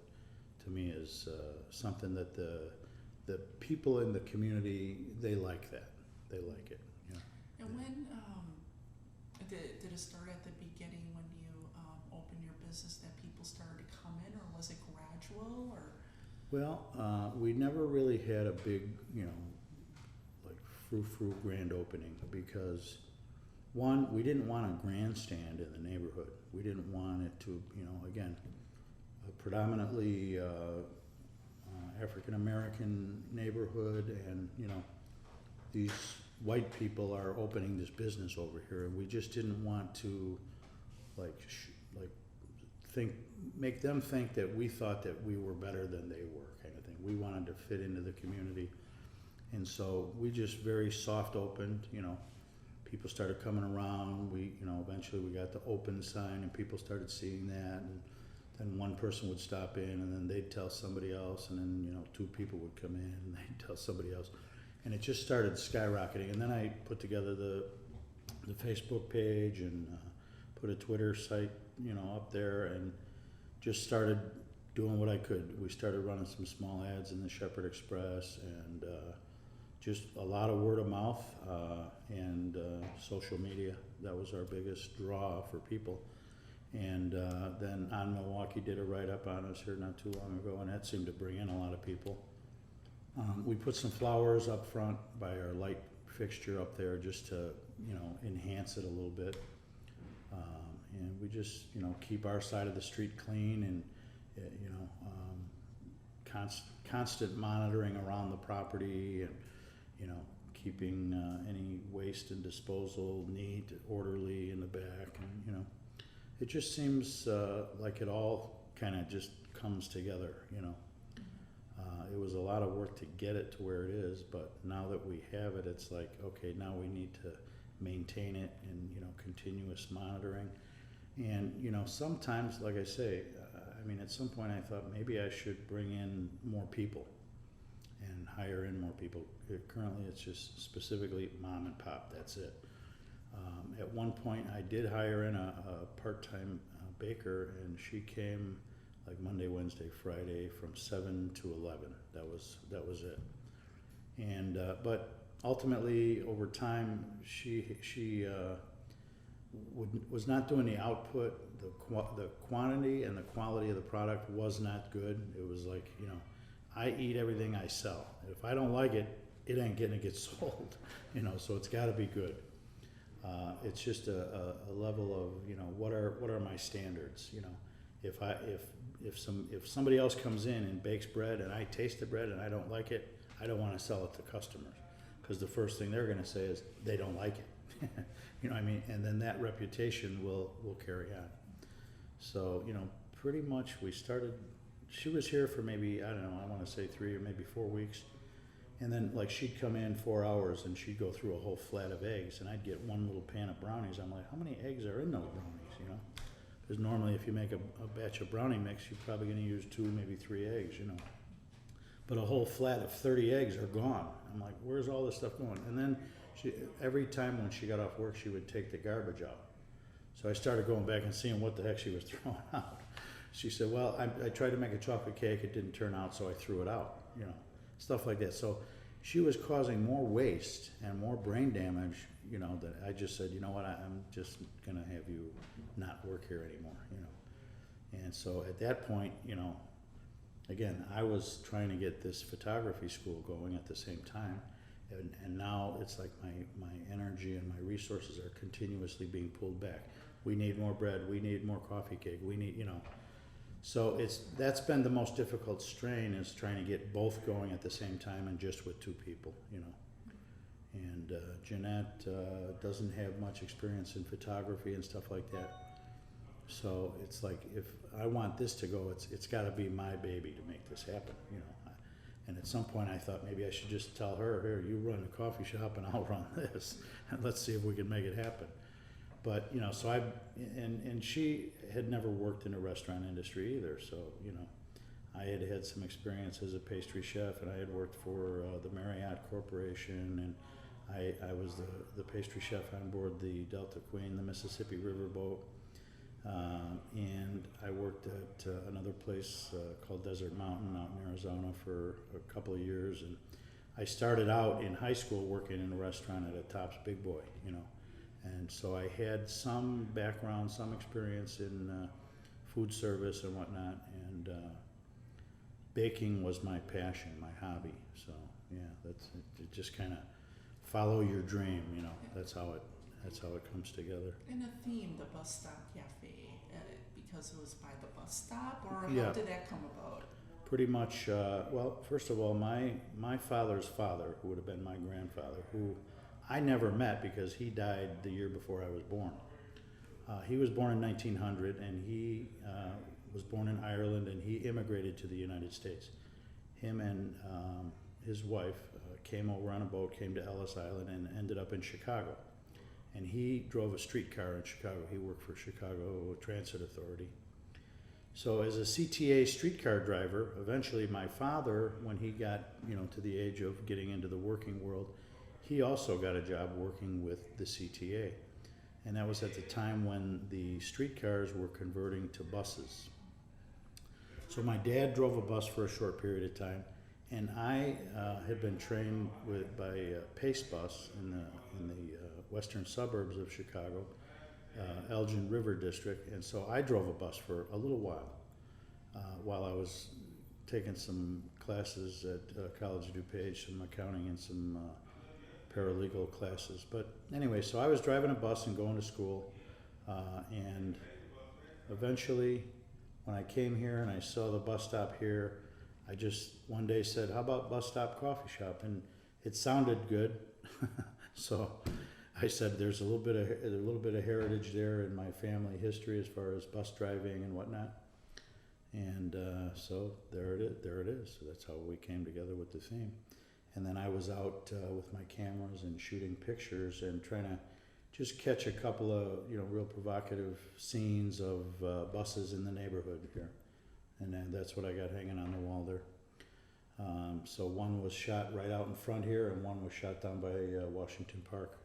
to me is something that the people in the community, they like that. They like it. Yeah. And when did it start at the beginning when you opened your business that people started to come in, or was it gradual, or? Well, we never really had a big, you know, like frou-frou grand opening because one, we didn't want a grandstand in the neighborhood. We didn't want it to, you know, again, a predominantly African-American neighborhood, and, you know, these white people are opening this business over here, and we just didn't want to, make them think that we thought that we were better than they were, kind of thing. We wanted to fit into the community, and so we just very soft opened, you know. People started coming around. Eventually we got the open sign and people started seeing that, and then one person would stop in and then they'd tell somebody else, and then, you know, 2 people would come in and they'd tell somebody else. And it just started skyrocketing. And then I put together the Facebook page and put a Twitter site, you know, up there, and just started doing what I could. We started running some small ads in the Shepherd Express, and just a lot of word of mouth and social media. That was our biggest draw for people. And then On Milwaukee did a write-up on us here not too long ago, and that seemed to bring in a lot of people. We put some flowers up front by our light fixture up there just to, you know, enhance it a little bit. And we just, you know, keep our side of the street clean, and, you know, constant monitoring around the property, and, you know, keeping any waste and disposal neat, orderly in the back, and, you know, it just seems like it all kind of just comes together, you know. It was a lot of work to get it to where it is, but now that we have it, it's like, okay, now we need to maintain it, and, you know, continuous monitoring. And, you know, sometimes, like I say, I mean, at some point I thought maybe I should bring in more people and hire in more people. Currently it's just specifically mom and pop, that's it. At one point I did hire in a part-time baker, and she came like Monday, Wednesday, Friday, from 7 to 11. That was it. And but ultimately, over time, she was not doing the output. The quantity and the quality of the product was not good. It was like, I eat everything I sell. If I don't like it, it ain't gonna get sold. So it's got to be good. It's just a level of, what are my standards? If somebody else comes in and bakes bread and I taste the bread and I don't like it, I don't want to sell it to customers, because the first thing they're going to say is they don't like it. You know what I mean? And then that reputation will carry on. So, pretty much we started, she was here for maybe, I don't know, I want to say 3 or maybe 4 weeks. And then like she'd come in 4 hours and she'd go through a whole flat of eggs, and I'd get one little pan of brownies. I'm like, how many eggs are in those brownies, Because normally if you make a batch of brownie mix, you're probably going to use 2, maybe 3 eggs, But a whole flat of 30 eggs are gone. I'm like, where's all this stuff going? And then every time when she got off work, she would take the garbage out. So I started going back and seeing what the heck she was throwing out. She said, well, I tried to make a chocolate cake. It didn't turn out, so I threw it out, stuff like that. So she was causing more waste and more brain damage, that I just said, you know what, I'm just going to have you not work here anymore, And so at that point, again, I was trying to get this photography school going at the same time. And now it's like my energy and my resources are continuously being pulled back. We need more bread. We need more coffee cake. We need, So that's been the most difficult strain, is trying to get both going at the same time and just with 2 people, And Jeanette doesn't have much experience in photography and stuff like that. So it's like, if I want this to go, it's got to be my baby to make this happen, And at some point I thought maybe I should just tell her, here, you run the coffee shop and I'll run this, and let's see if we can make it happen. But, so and she had never worked in a restaurant industry either. So, I had some experience as a pastry chef, and I had worked for the Marriott Corporation, and I was the pastry chef on board the Delta Queen, the Mississippi Riverboat. And I worked at another place called Desert Mountain out in Arizona for a couple of years. And I started out in high school working in a restaurant at a Tops Big Boy, And so I had some background, some experience in food service and whatnot. And baking was my passion, my hobby. So yeah, that's it. Just kind of follow your dream, That's how it comes together. And the theme, the Bus Stop Cafe, because it was by the bus stop, or how Yeah. did that come about? Pretty much, well, first of all, my father's father, who would have been my grandfather, who I never met because he died the year before I was born. He was born in 1900, and he was born in Ireland, and he immigrated to the United States. Him and his wife came over on a boat, came to Ellis Island, and ended up in Chicago. And he drove a streetcar in Chicago. He worked for Chicago Transit Authority. So as a CTA streetcar driver, eventually my father, when he got, to the age of getting into the working world, he also got a job working with the CTA. And that was at the time when the streetcars were converting to buses. So my dad drove a bus for a short period of time, and I had been trained by Pace Bus in the western suburbs of Chicago, Elgin River District, and so I drove a bus for a little while I was taking some classes at College of DuPage, some accounting and some paralegal classes. But anyway, so I was driving a bus and going to school, and eventually when I came here and I saw the bus stop here, I just one day said, how about Bus Stop Coffee Shop? And it sounded good. So I said, there's a little bit of heritage there in my family history as far as bus driving and whatnot. And so there it is. So that's how we came together with the theme. And then I was out with my cameras and shooting pictures and trying to just catch a couple of real provocative scenes of buses in the neighborhood here. And then that's what I got hanging on the wall there. So one was shot right out in front here, and one was shot down by Washington Park,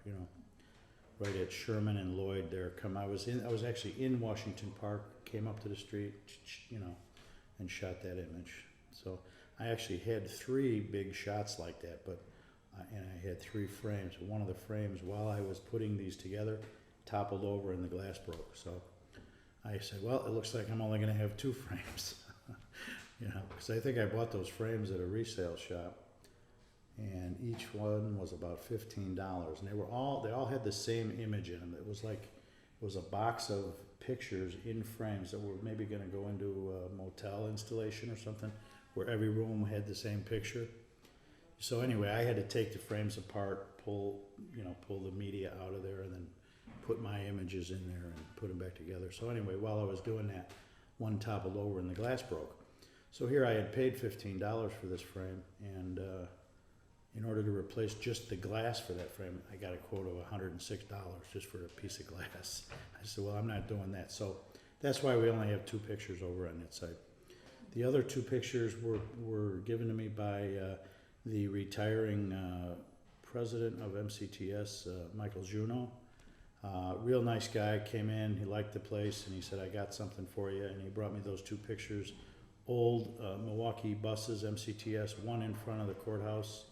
right at Sherman and Lloyd there. I was actually in Washington Park, came up to the street, and shot that image. So I actually had 3 big shots like that, but and I had 3 frames. One of the frames, while I was putting these together, toppled over and the glass broke. So I said, well, it looks like I'm only going to have 2 frames. You know, because I think I bought those frames at a resale shop, and each one was about $15, and they all had the same image in them. It was a box of pictures in frames that were maybe going to go into a motel installation or something, where every room had the same picture. So anyway, I had to take the frames apart, pull the media out of there, and then put my images in there and put them back together. So anyway, while I was doing that, one toppled over and the glass broke. So here I had paid $15 for this frame, and in order to replace just the glass for that frame, I got a quote of $106 just for a piece of glass. I said, well, I'm not doing that. So that's why we only have 2 pictures over on that side. The other 2 pictures were given to me by the retiring president of MCTS, Michael Juneau. Real nice guy, came in, he liked the place, and he said, I got something for you, and he brought me those 2 pictures. Old Milwaukee buses, MCTS, one in front of the courthouse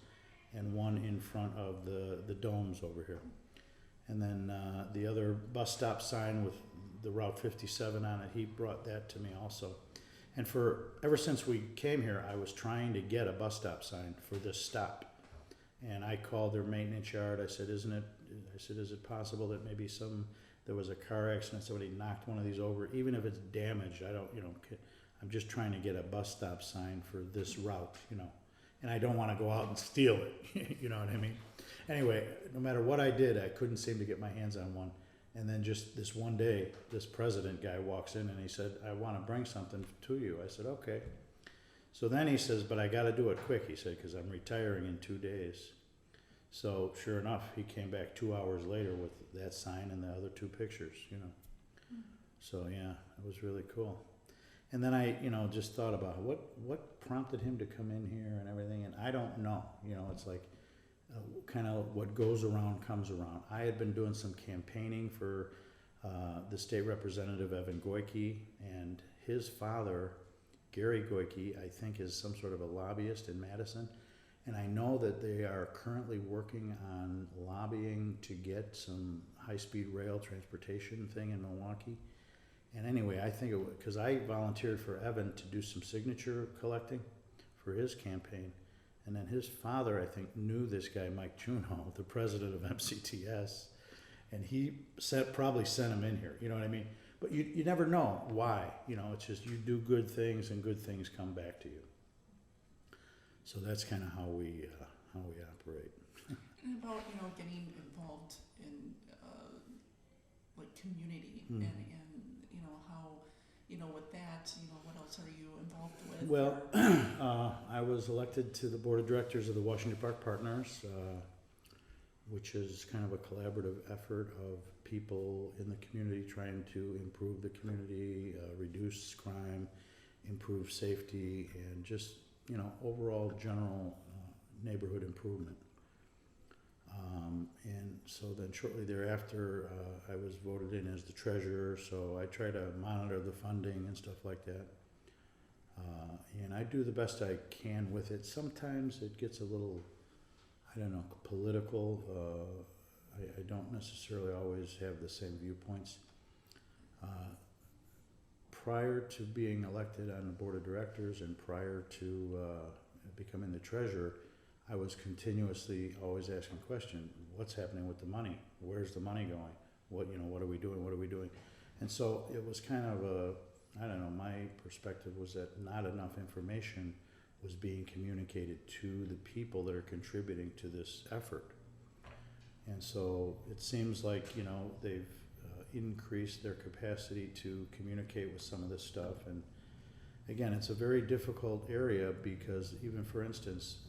and one in front of the domes over here. And then the other bus stop sign with the Route 57 on it, he brought that to me also. And ever since we came here, I was trying to get a bus stop sign for this stop. And I called their maintenance yard. I said, is it possible that maybe there was a car accident, somebody knocked one of these over, even if it's damaged, I'm just trying to get a bus stop sign for this route, and I don't want to go out and steal it, you know what I mean? Anyway, no matter what I did, I couldn't seem to get my hands on one. And then just this one day, this president guy walks in and he said, I want to bring something to you. I said, okay. So then he says, but I got to do it quick, he said, because I'm retiring in 2 days. So sure enough, he came back 2 hours later with that sign and the other 2 pictures, So yeah, it was really cool. And then I, just thought about what prompted him to come in here and everything, and I don't know. It's like kind of what goes around comes around. I had been doing some campaigning for the state representative Evan Goyke, and his father, Gary Goyke, I think is some sort of a lobbyist in Madison, and I know that they are currently working on lobbying to get some high-speed rail transportation thing in Milwaukee. And anyway, I think because I volunteered for Evan to do some signature collecting for his campaign, and then his father, I think, knew this guy Mike Juneau, the president of MCTS, and he probably sent him in here. You know what I mean? But you never know why. It's just you do good things and good things come back to you. So that's kind of how we operate. And about getting involved in like community and how with that what else are you involved with? Well, I was elected to the board of directors of the Washington Park Partners, which is kind of a collaborative effort of people in the community trying to improve the community, reduce crime, improve safety, and just overall general neighborhood improvement. And so then shortly thereafter, I was voted in as the treasurer, so I try to monitor the funding and stuff like that. And I do the best I can with it. Sometimes it gets a little, political. I don't necessarily always have the same viewpoints. Prior to being elected on the board of directors and prior to becoming the treasurer, I was continuously always asking the question, what's happening with the money? Where's the money going? What are we doing? What are we doing? And so it was kind of my perspective was that not enough information was being communicated to the people that are contributing to this effort. And so it seems like, they've increased their capacity to communicate with some of this stuff. And again, it's a very difficult area because even, for instance,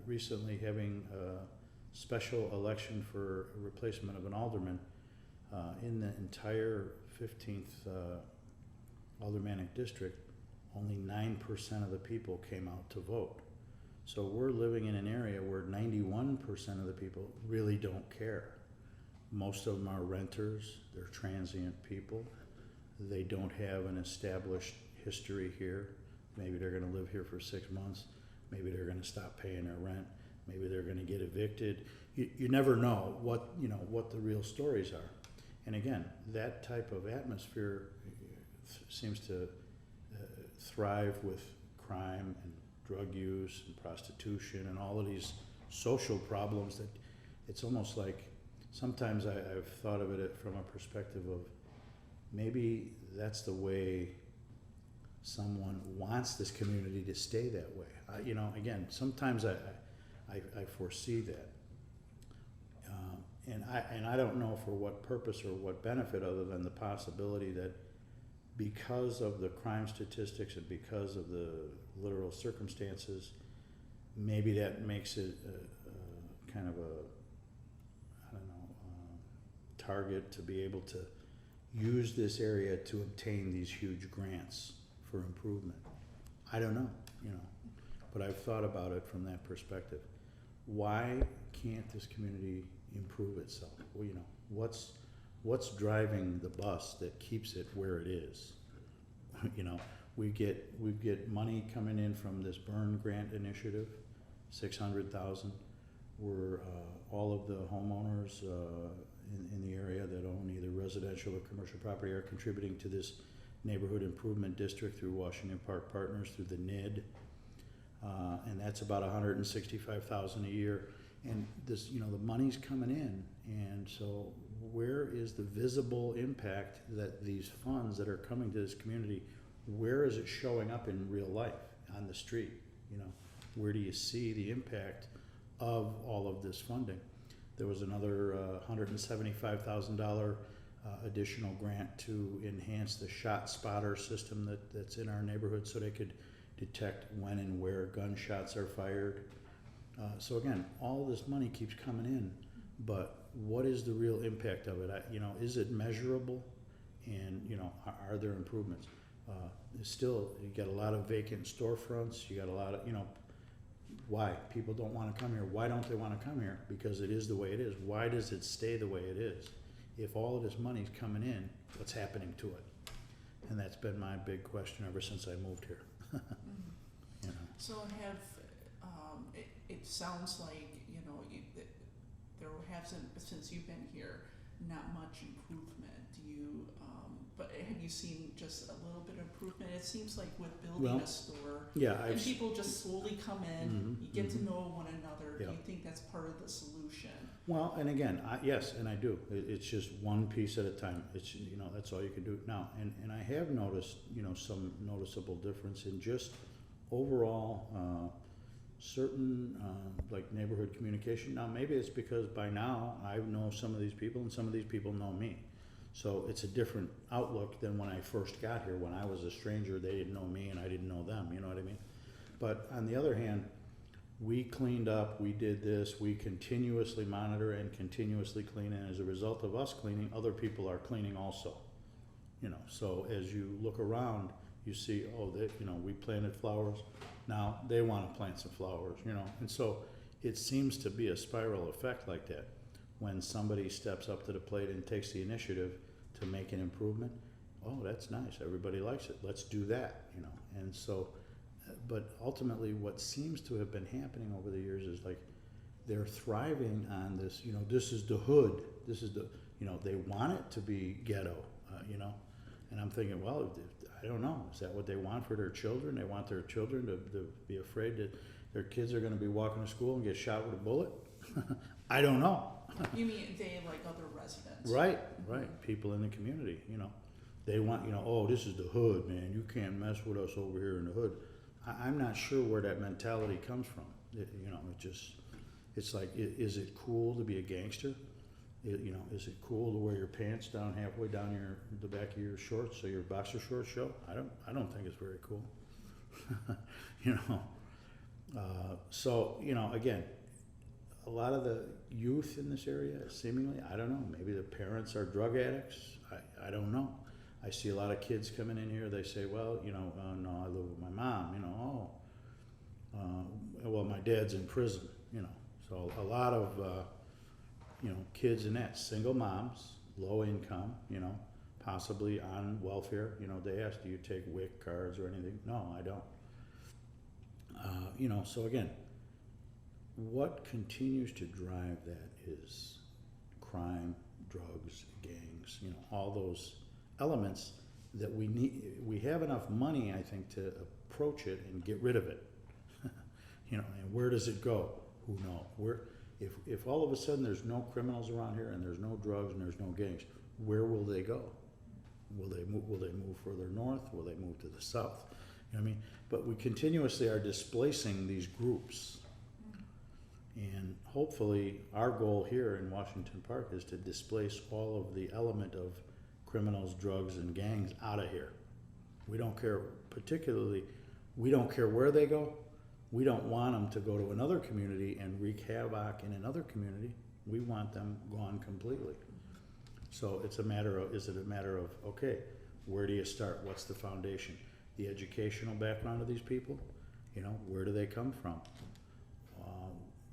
recently having a special election for a replacement of an alderman in the entire 15th aldermanic district, only 9% of the people came out to vote. So we're living in an area where 91% of the people really don't care. Most of them are renters, they're transient people, they don't have an established history here, maybe they're gonna live here for 6 months, maybe they're gonna stop paying their rent, maybe they're gonna get evicted. You never know what, you know, what the real stories are. And again, that type of atmosphere seems to thrive with crime and drug use and prostitution and all of these social problems that it's almost like sometimes I've thought of it from a perspective of maybe that's the way someone wants this community to stay that way. You know, again, sometimes I foresee that. And I don't know for what purpose or what benefit other than the possibility that because of the crime statistics and because of the literal circumstances, maybe that makes it kind of a, I don't know, target to be able to use this area to obtain these huge grants for improvement. I don't know, you know, but I've thought about it from that perspective. Why can't this community improve itself? Well, you know, what's driving the bus that keeps it where it is? You know, we get money coming in from this burn grant initiative, 600,000. We're all of the homeowners in the area that own either residential or commercial property are contributing to this neighborhood improvement district through Washington Park Partners, through the NID, and that's about 165,000 a year. And this, you know, the money's coming in, and so where is the visible impact that these funds that are coming to this community, where is it showing up in real life on the street? You know, where do you see the impact of all of this funding? There was another $175,000 additional grant to enhance the shot spotter system that's in our neighborhood so they could detect when and where gunshots are fired. So again, all this money keeps coming in, but what is the real impact of it? You know, is it measurable? And you know, are there improvements? Still, you got a lot of vacant storefronts. You got a lot of, you know, why people don't want to come here? Why don't they want to come here? Because it is the way it is. Why does it stay the way it is? If all of this money's coming in, what's happening to it? And that's been my big question ever since I moved here. You know. So have, it sounds like, you know, there hasn't, since you've been here, not much improvement. Do you, but have you seen just a little bit of improvement? It seems like with building a store, yeah, and people just slowly come in, Mhm, you get to know one another. Yeah. Do you think that's part of the solution? Well, and again, yes, and I do. It's just one piece at a time. It's, you know, that's all you can do now. And I have noticed, you know, some noticeable difference in just overall certain like neighborhood communication. Now, maybe it's because by now I know some of these people and some of these people know me. So it's a different outlook than when I first got here. When I was a stranger, they didn't know me and I didn't know them, you know what I mean? But on the other hand, we cleaned up, we did this, we continuously monitor and continuously clean, and as a result of us cleaning, other people are cleaning also. You know, so as you look around, you see, oh, they, you know, we planted flowers, now they want to plant some flowers, you know, and so it seems to be a spiral effect like that. When somebody steps up to the plate and takes the initiative to make an improvement, oh, that's nice, everybody likes it, let's do that, you know. And so, but ultimately what seems to have been happening over the years is like they're thriving on this, you know, this is the hood, this is the, you know, they want it to be ghetto, you know. And I'm thinking, well, I don't know, is that what they want for their children? They want their children to be afraid that their kids are gonna be walking to school and get shot with a bullet? I don't know. You mean they, like other residents? Right, right, people in the community, you know. They want, you know, oh, this is the hood, man, you can't mess with us over here in the hood. I'm not sure where that mentality comes from. You know, it just, it's like, is it cool to be a gangster? You know, is it cool to wear your pants down halfway down the back of your shorts so your boxer shorts show? I don't think it's very cool. You know, so, you know, again, a lot of the youth in this area, seemingly, I don't know, maybe the parents are drug addicts, I don't know. I see a lot of kids coming in here, they say, well, you know, no, I live with my mom, you know, well, my dad's in prison, you know. So a lot of, you know, kids in that, single moms, low income, you know, possibly on welfare, you know, they ask, do you take WIC cards or anything? No, I don't. You know, so again, what continues to drive that is crime, drugs, gangs, you know, all those elements that we need. We have enough money, I think, to approach it and get rid of it. You know, and where does it go? Who knows? If all of a sudden there's no criminals around here and there's no drugs and there's no gangs, where will they go? Will they move further north? Will they move to the south? You know what I mean? But we continuously are displacing these groups. And hopefully our goal here in Washington Park is to displace all of the element of criminals, drugs, and gangs out of here. We don't care, particularly, we don't care where they go. We don't want them to go to another community and wreak havoc in another community. We want them gone completely. So it's a matter of, is it a matter of, okay, where do you start? What's the foundation? The educational background of these people? You know, where do they come from?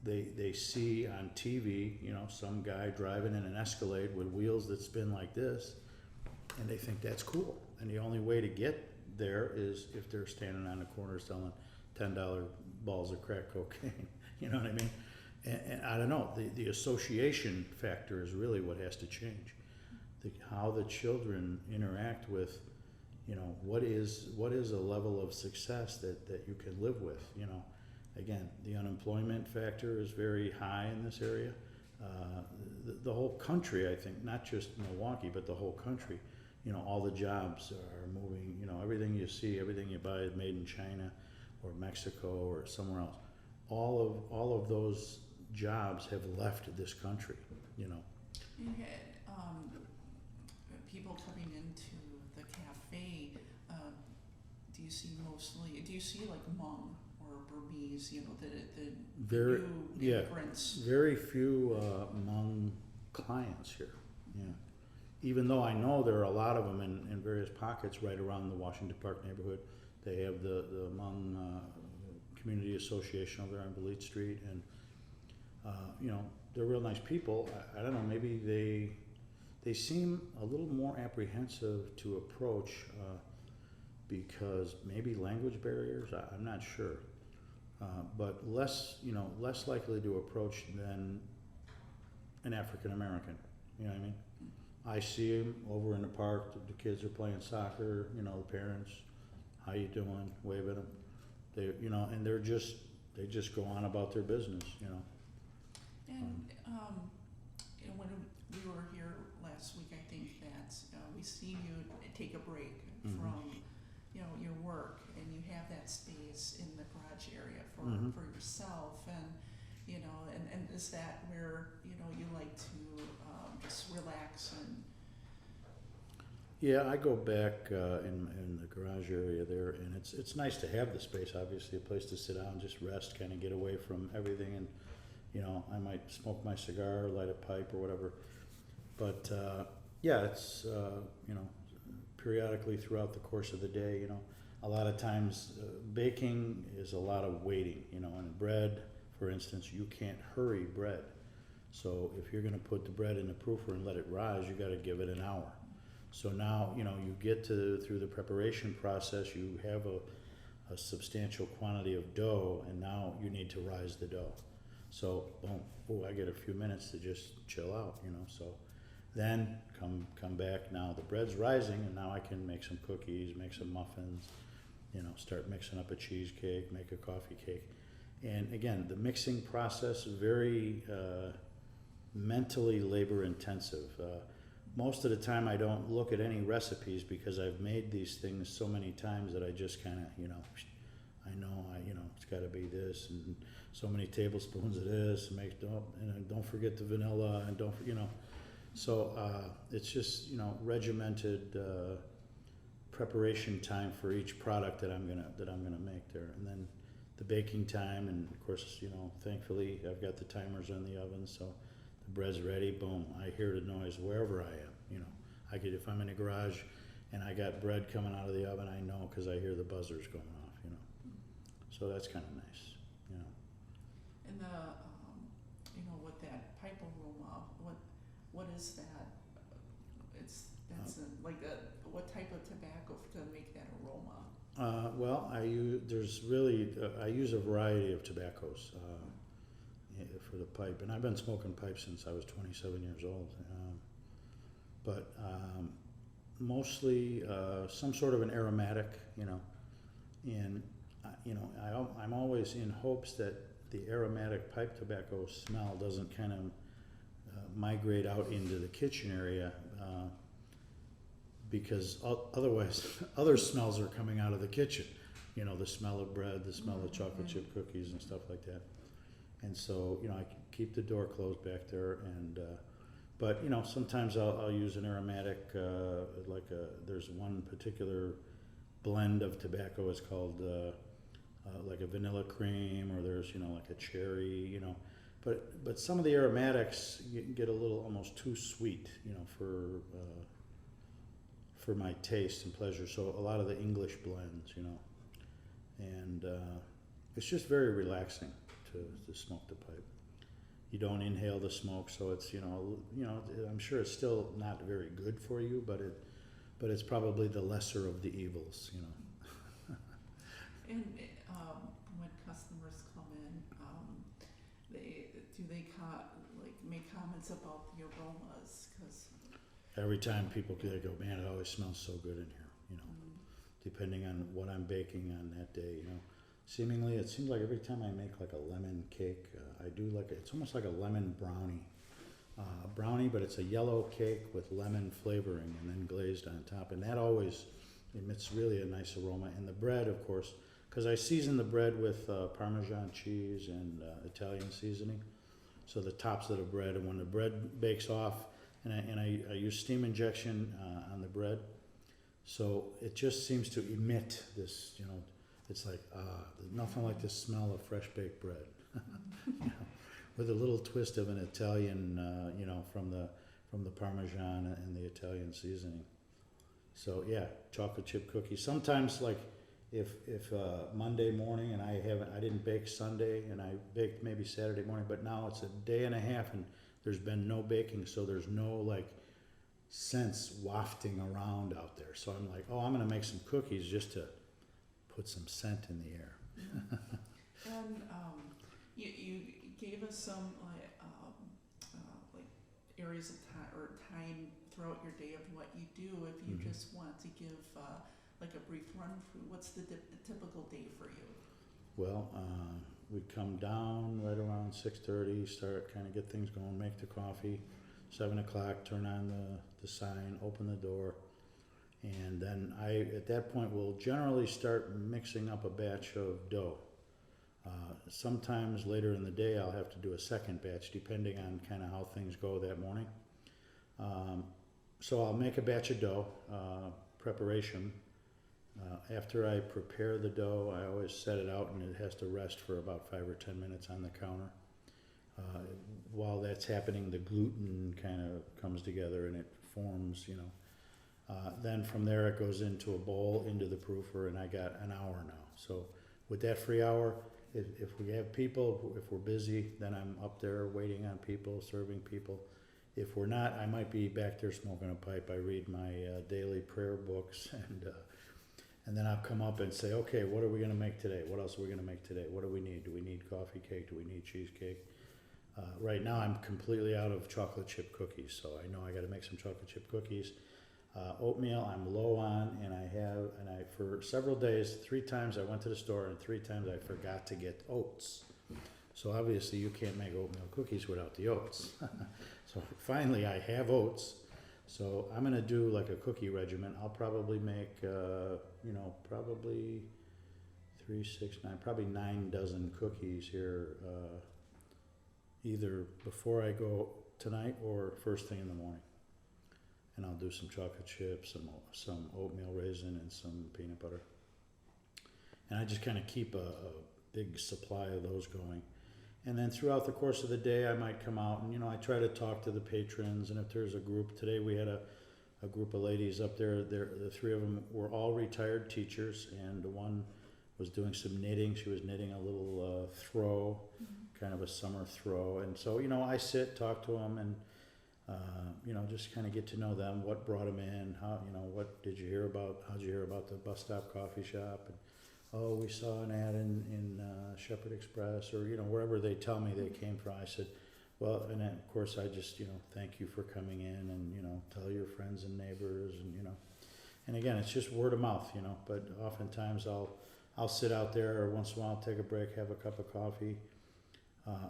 They see on TV, you know, some guy driving in an Escalade with wheels that spin like this, and they think that's cool. And the only way to get there is if they're standing on the corner selling $10 balls of crack cocaine. You know what I mean? And I don't know, the association factor is really what has to change. How the children interact with, you know, what is a level of success that you can live with, you know. Again, the unemployment factor is very high in this area. The whole country, I think, not just Milwaukee, but the whole country, you know, all the jobs are moving, you know, everything you see, everything you buy is made in China or Mexico or somewhere else. All of those jobs have left this country, you know. You had people coming into the cafe. Do you see like Hmong or Burmese, you know, the new immigrants? Very few Hmong clients here. Yeah, even though I know there are a lot of them in various pockets right around the Washington Park neighborhood. They have the Hmong Community Association over there on Belit Street, and you know, they're real nice people. I don't know, maybe they seem a little more apprehensive to approach because maybe language barriers. I'm not sure, but less likely to approach than an African American. You know what I mean? I see them over in the park. The kids are playing soccer. You know, the parents, how you doing? Wave at them. They, you know, and they just go on about their business. You know. And you know, when we were here last week, I think that we seen you take a break from, you know, your work, and you have that space in the garage area for yourself, and you know, and is that where, you know, you like to just relax and? Yeah, I go back in the garage area there, and it's nice to have the space. Obviously, a place to sit down, just rest, kind of get away from everything, and you know, I might smoke my cigar, light a pipe, or whatever. But yeah, it's you know, periodically throughout the course of the day, you know, a lot of times baking is a lot of waiting, you know, and bread, for instance, you can't hurry bread. So if you're going to put the bread in the proofer and let it rise, you got to give it an hour. So now, you know, you get through the preparation process, you have a substantial quantity of dough, and now you need to rise the dough. So, boom, I get a few minutes to just chill out, you know. So then come back, now the bread's rising, and now I can make some cookies, make some muffins, you know, start mixing up a cheesecake, make a coffee cake. And again, the mixing process is very mentally labor intensive. Most of the time I don't look at any recipes because I've made these things so many times that I just kind of, you know, you know, it's got to be this and so many tablespoons of this, and don't forget the vanilla, and you know. So it's just, you know, regimented preparation time for each product that I'm gonna make there, and then the baking time, and of course, you know, thankfully I've got the timers on the oven, so the bread's ready. Boom! I hear the noise wherever I am. You know, if I'm in a garage and I got bread coming out of the oven, I know because I hear the buzzers going off. You know, so that's kind of nice. You know. And you know, with that pipe aroma, what is that? What type of tobacco to make that aroma? Well, I use a variety of tobaccos for the pipe, and I've been smoking pipe since I was 27 years old. But mostly some sort of an aromatic, and I'm always in hopes that the aromatic pipe tobacco smell doesn't kind of migrate out into the kitchen area. Because otherwise, other smells are coming out of the kitchen. The smell of bread, the smell of chocolate chip cookies and stuff like that. And so, I keep the door closed back there. And but sometimes I'll use an aromatic, there's one particular blend of tobacco. It's called like a vanilla cream, or there's like a cherry. But some of the aromatics get a little almost too sweet, for my taste and pleasure. So a lot of the English blends, and it's just very relaxing to smoke the pipe. You don't inhale the smoke, so it's I'm sure it's still not very good for you, but it's probably the lesser of the evils, And when customers come in, they make comments about the aromas? Because Every time people they go, man, it always smells so good in here, depending on what I'm baking on that day, Seemingly, it seems like every time I make like a lemon cake, I do it's almost like a lemon brownie, but it's a yellow cake with lemon flavoring and then glazed on top, and that always emits really a nice aroma. And the bread, of course, because I season the bread with Parmesan cheese and Italian seasoning, so the tops of the bread, and when the bread bakes off, and I use steam injection on the bread, so it just seems to emit this, it's like, there's nothing like the smell of fresh baked bread, with a little twist of an Italian, from the Parmesan and the Italian seasoning. So yeah, chocolate chip cookies. Sometimes if Monday morning and I didn't bake Sunday, and I baked maybe Saturday morning, but now it's a day and a half and there's been no baking, so there's no scents wafting around out there. So I'm like, I'm gonna make some cookies just to put some scent in the air. And you gave us some areas of time throughout your day of what you do. If you just want to give a brief run through, what's the typical day for you? Well, we'd come down right around 6:30, start kind of get things going, make the coffee. 7 o'clock, turn on the sign, open the door, and then at that point will generally start mixing up a batch of dough. Sometimes later in the day I'll have to do a second batch depending on kind of how things go that morning. So I'll make a batch of dough preparation. After I prepare the dough, I always set it out, and it has to rest for about 5 or 10 minutes on the counter. While that's happening, the gluten kind of comes together and it forms, then from there it goes into a bowl, into the proofer, and I got an hour now. So with that free hour, if we have people, if we're busy, then I'm up there waiting on people, serving people. If we're not, I might be back there smoking a pipe. I read my daily prayer books, and then I'll come up and say, okay, what are we going to make today? What else are we going to make today? What do we need? Do we need coffee cake? Do we need cheesecake? Right now I'm completely out of chocolate chip cookies, so I know I got to make some chocolate chip cookies. Oatmeal I'm low on, and I for several days, 3 times I went to the store, and 3 times I forgot to get oats. So obviously you can't make oatmeal cookies without the oats. So finally I have oats. So I'm gonna do like a cookie regimen. I'll probably make, probably 3, 6, 9, probably 9 dozen cookies here, either before I go tonight or first thing in the morning. And I'll do some chocolate chips, some oatmeal raisin, and some peanut butter. And I just kind of keep a big supply of those going. And then throughout the course of the day, I might come out and, I try to talk to the patrons. And if there's a group, today we had a group of ladies up there. The 3 of them were all retired teachers, and one was doing some knitting. She was knitting a little throw, kind of a summer throw. And so, I sit, talk to them, and You know, just kind of get to know them, what brought them in, how, you know, what did you hear about, how'd you hear about the bus stop coffee shop? And, oh, we saw an ad in Shepherd Express, or, you know, wherever they tell me they came from. I said, well, and then, of course I just, you know, thank you for coming in, and, you know, tell your friends and neighbors, and, you know, and again, it's just word of mouth, you know, but oftentimes I'll sit out there once in a while, take a break, have a cup of coffee.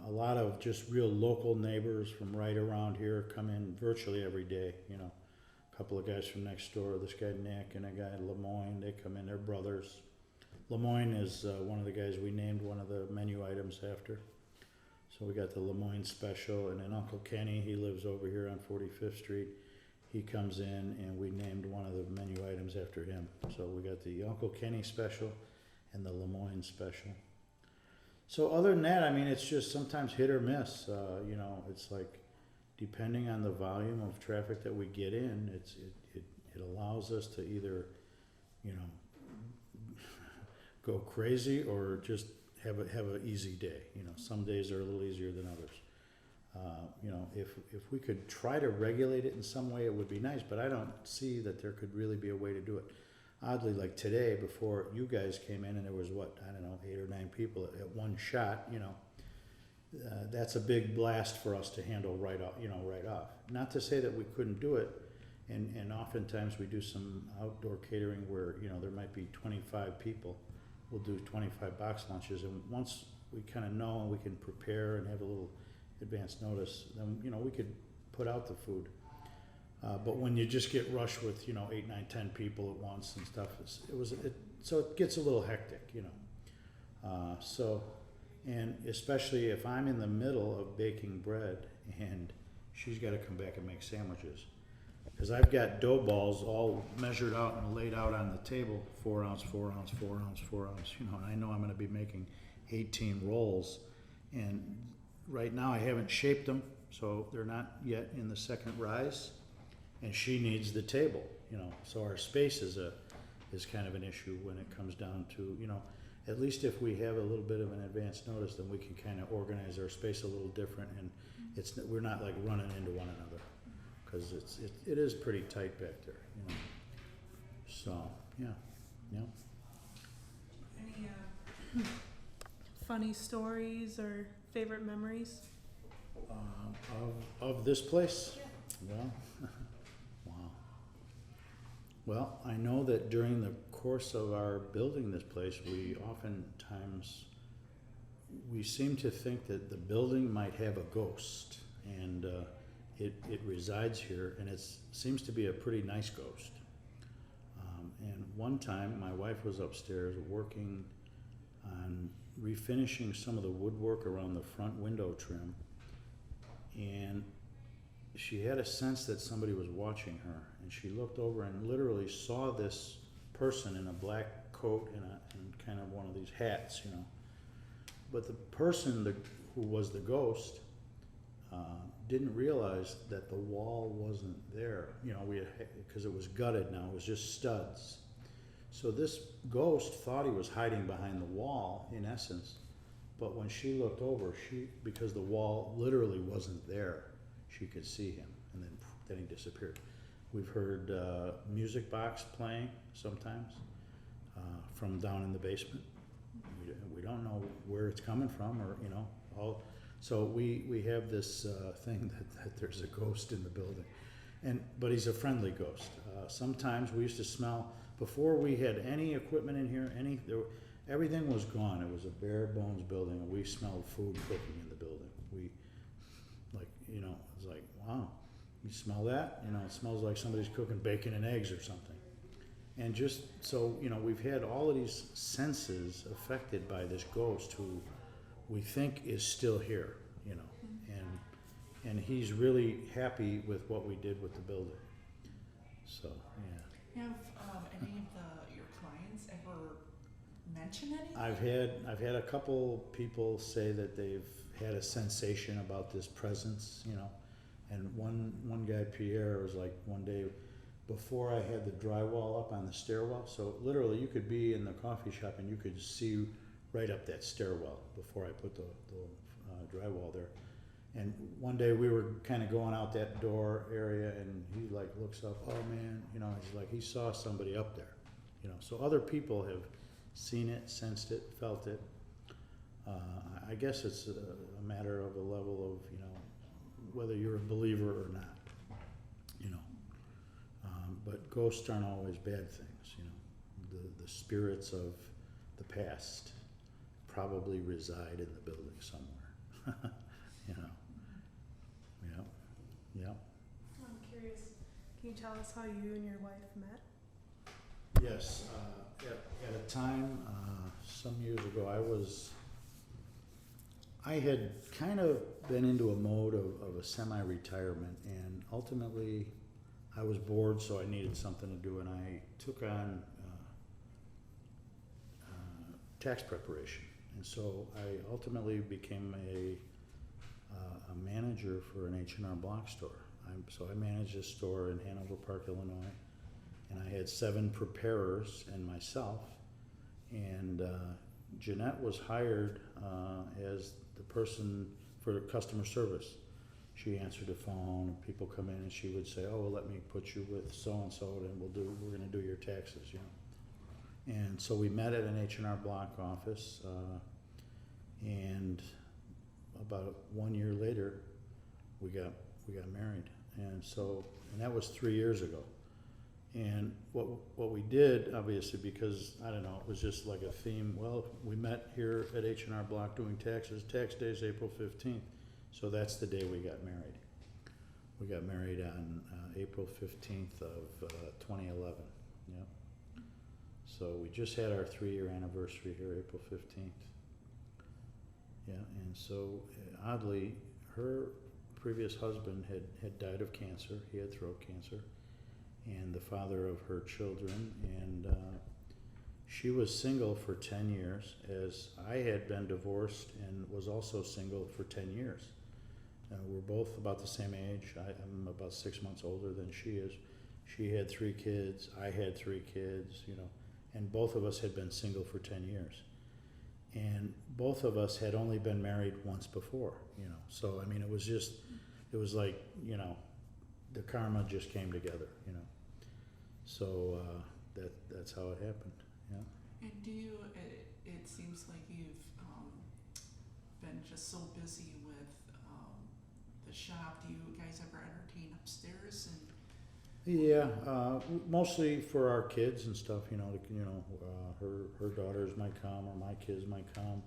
A lot of just real local neighbors from right around here come in virtually every day, you know. A couple of guys from next door, this guy Nick and a guy Lemoyne, they come in, they're brothers. Lemoyne is one of the guys we named one of the menu items after. So we got the Lemoyne special, and then Uncle Kenny, he lives over here on 45th Street. He comes in and we named one of the menu items after him. So we got the Uncle Kenny special and the Lemoyne special. So other than that, I mean, it's just sometimes hit or miss. You know, it's like depending on the volume of traffic that we get in, it allows us to either, you know, go crazy or just have an easy day. You know, some days are a little easier than others. You know, if we could try to regulate it in some way, it would be nice, but I don't see that there could really be a way to do it. Oddly, like today, before you guys came in and there was what, I don't know, 8 or 9 people at one shot, you know, that's a big blast for us to handle right off. Not to say that we couldn't do it, and oftentimes we do some outdoor catering where, you know, there might be 25 people. We'll do 25 box lunches, and once we kind of know and we can prepare and have a little advance notice, then, you know, we could put out the food. But when you just get rushed with, you know, 8, 9, 10 people at once and stuff, so it gets a little hectic, you know. And especially if I'm in the middle of baking bread and she's got to come back and make sandwiches, because I've got dough balls all measured out and laid out on the table, 4 ounce, 4 ounce, 4 ounce, 4 ounce, you know, and I know I'm going to be making 18 rolls, and right now I haven't shaped them, so they're not yet in the second rise. And she needs the table, you know, so our space is kind of an issue when it comes down to, you know, at least if we have a little bit of an advance notice, then we can kind of organize our space a little different, and we're not like running into one another, because it is pretty tight back there, you know. So yeah. Any funny stories or favorite memories? Of this place? Yeah. Well, wow. Well, I know that during the course of our building this place, we oftentimes, we seem to think that the building might have a ghost, and it resides here, and it seems to be a pretty nice ghost. And one time, my wife was upstairs working on refinishing some of the woodwork around the front window trim, and she had a sense that somebody was watching her, and she looked over and literally saw this person in a black coat and kind of one of these hats, you know. But the person who was the ghost didn't realize that the wall wasn't there, you know, because it was gutted now, it was just studs. So this ghost thought he was hiding behind the wall, in essence, but when she looked over, because the wall literally wasn't there, she could see him, and then he disappeared. We've heard music box playing sometimes from down in the basement. We don't know where it's coming from, or, you know, so we have this thing that there's a ghost in the building, but he's a friendly ghost. Sometimes we used to smell, before we had any equipment in here, everything was gone. It was a bare bones building, and we smelled food cooking in the building. You know, it was like, wow, you smell that? You know, it smells like somebody's cooking bacon and eggs or something. And just so, you know, we've had all of these senses affected by this ghost who we think is still here, you know, and he's really happy with what we did with the building. So, yeah. Have any of your clients ever mentioned anything? I've had a couple people say that they've had a sensation about this presence, you know, and one guy, Pierre, was like, one day before I had the drywall up on the stairwell, so literally you could be in the coffee shop and you could see right up that stairwell before I put the drywall there, And one day we were kind of going out that door area, and he like looks up, oh man, you know, he's like, he saw somebody up there, you know. So other people have seen it, sensed it, felt it. I guess it's a matter of a level of, you know, whether you're a believer or not, you know. But ghosts aren't always bad things, you know. The spirits of the past probably reside in the building somewhere, you know. Yeah. I'm curious. Can you tell us how you and your wife met? Yes, at a time, some years ago, I had kind of been into a mode of a semi-retirement, and ultimately I was bored, so I needed something to do, and I took on tax preparation. And so I ultimately became a manager for an H&R Block store. So I managed a store in Hanover Park, Illinois, and I had 7 preparers and myself. And Jeanette was hired as the person for customer service. She answered the phone, and people come in, and she would say, "Oh, well, let me put you with so and so, and we're going to do your taxes," you know. And so we met at an H&R Block office, and about 1 year later, we got married. And that was 3 years ago. And what we did, obviously, because I don't know, it was just like a theme. Well, we met here at H&R Block doing taxes. Tax day is April 15th, so that's the day we got married. We got married on April 15th of 2011. Yep. So we just had our 3-year anniversary here, April 15th. Yeah, and so oddly, her previous husband had died of cancer. He had throat cancer, and the father of her children. And she was single for 10 years, as I had been divorced and was also single for 10 years. We're both about the same age. I'm about 6 months older than she is. She had 3 kids. I had 3 kids, you know, and both of us had been single for 10 years. And both of us had only been married once before, you know. So, I mean, it was like, you know, the karma just came together, you know. So that's how it happened, yeah. And do you, it seems like you've been just so busy with the shop. Do you guys ever entertain upstairs? And Yeah, mostly for our kids and stuff, you know. Her daughters might come, or my kids might come,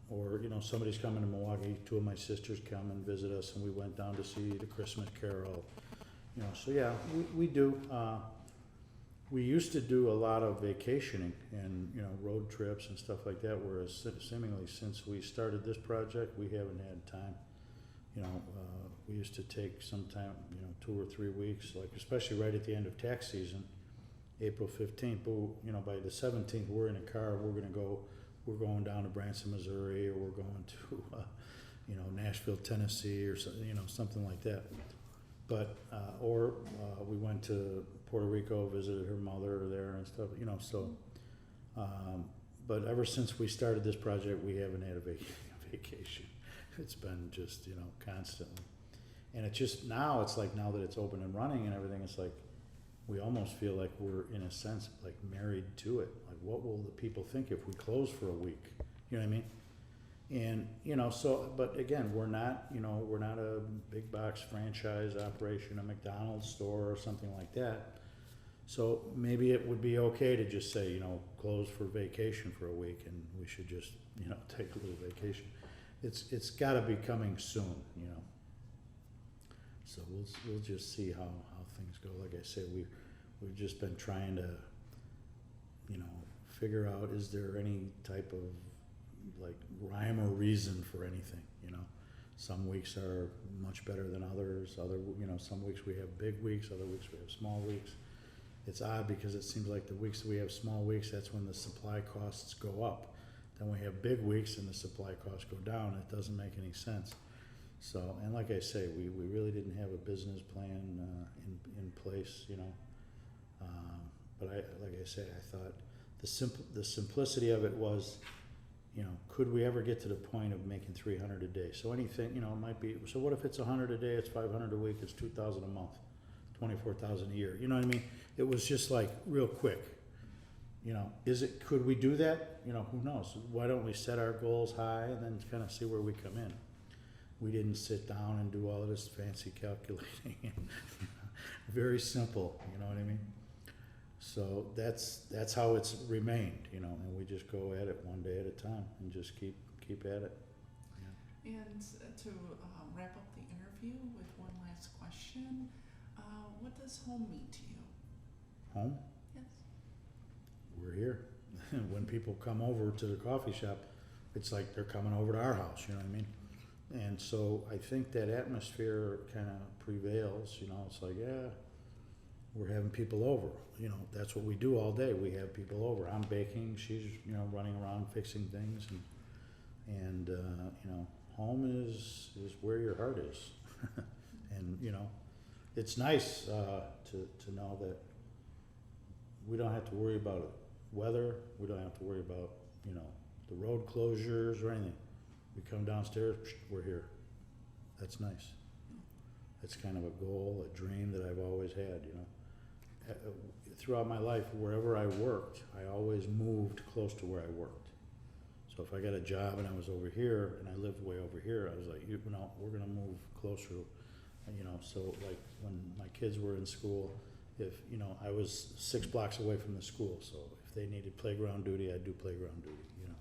or you know, somebody's coming to Milwaukee. 2 of my sisters come and visit us, and we went down to see the Christmas Carol. You know, so yeah, we do. We used to do a lot of vacationing and, you know, road trips and stuff like that. Whereas seemingly since we started this project, we haven't had time. You know, we used to take some time, you know, 2 or 3 weeks, like especially right at the end of tax season, April 15th. But, you know, by the 17th, we're in a car. We're going down to Branson, Missouri, or we're going to, you know, Nashville, Tennessee, or something, you know, something like that. But we went to Puerto Rico, visited her mother there and stuff, you know. So, but ever since we started this project, we haven't had a vacation. It's been just, you know, constantly. And it's just now, it's like now that it's open and running and everything, it's like we almost feel like we're, in a sense, like married to it. Like, what will the people think if we close for a week? You know what I mean? And, you know, so, but again, we're not a big box franchise operation, a McDonald's store or something like that. So maybe it would be okay to just say, you know, close for vacation for a week, and we should just, you know, take a little vacation. It's got to be coming soon, you know. So we'll just see how things go. Like I said, we've just been trying to, you know, figure out, is there any type of like rhyme or reason for anything, you know. Some weeks are much better than others. You know, some weeks we have big weeks, other weeks we have small weeks. It's odd because it seems like the weeks that we have small weeks, that's when the supply costs go up. Then we have big weeks and the supply costs go down. It doesn't make any sense. So, and like I say, we really didn't have a business plan in place, you know. But like I say, I thought the simplicity of it was, you know, could we ever get to the point of making 300 a day? So anything, you know, it might be, so what if it's 100 a day, it's 500 a week, it's 2,000 a month, 24,000 a year, you know what I mean? It was just like real quick, you know, could we do that? You know, who knows? Why don't we set our goals high and then kind of see where we come in? We didn't sit down and do all of this fancy calculating. Very simple, you know what I mean? So that's how it's remained, you know, and we just go at it one day at a time and just keep at it. Yeah. And to wrap up the interview with one last question, what does home mean to you? Home? Yes. We're here. When people come over to the coffee shop, it's like they're coming over to our house, you know what I mean? And so I think that atmosphere kind of prevails, you know, it's like, yeah, we're having people over, you know, that's what we do all day. We have people over. I'm baking, she's, you know, running around fixing things, and you know, home is where your heart is. And, you know, it's nice to know that we don't have to worry about weather, we don't have to worry about, you know, the road closures or anything. We come downstairs, we're here. That's nice. It's kind of a goal, a dream that I've always had, you know. Throughout my life, wherever I worked, I always moved close to where I worked. So if I got a job and I was over here and I lived way over here, I was like, you know, we're gonna move closer, you know. So like when my kids were in school, if, you know, I was 6 blocks away from the school, so if they needed playground duty, I'd do playground duty, you know.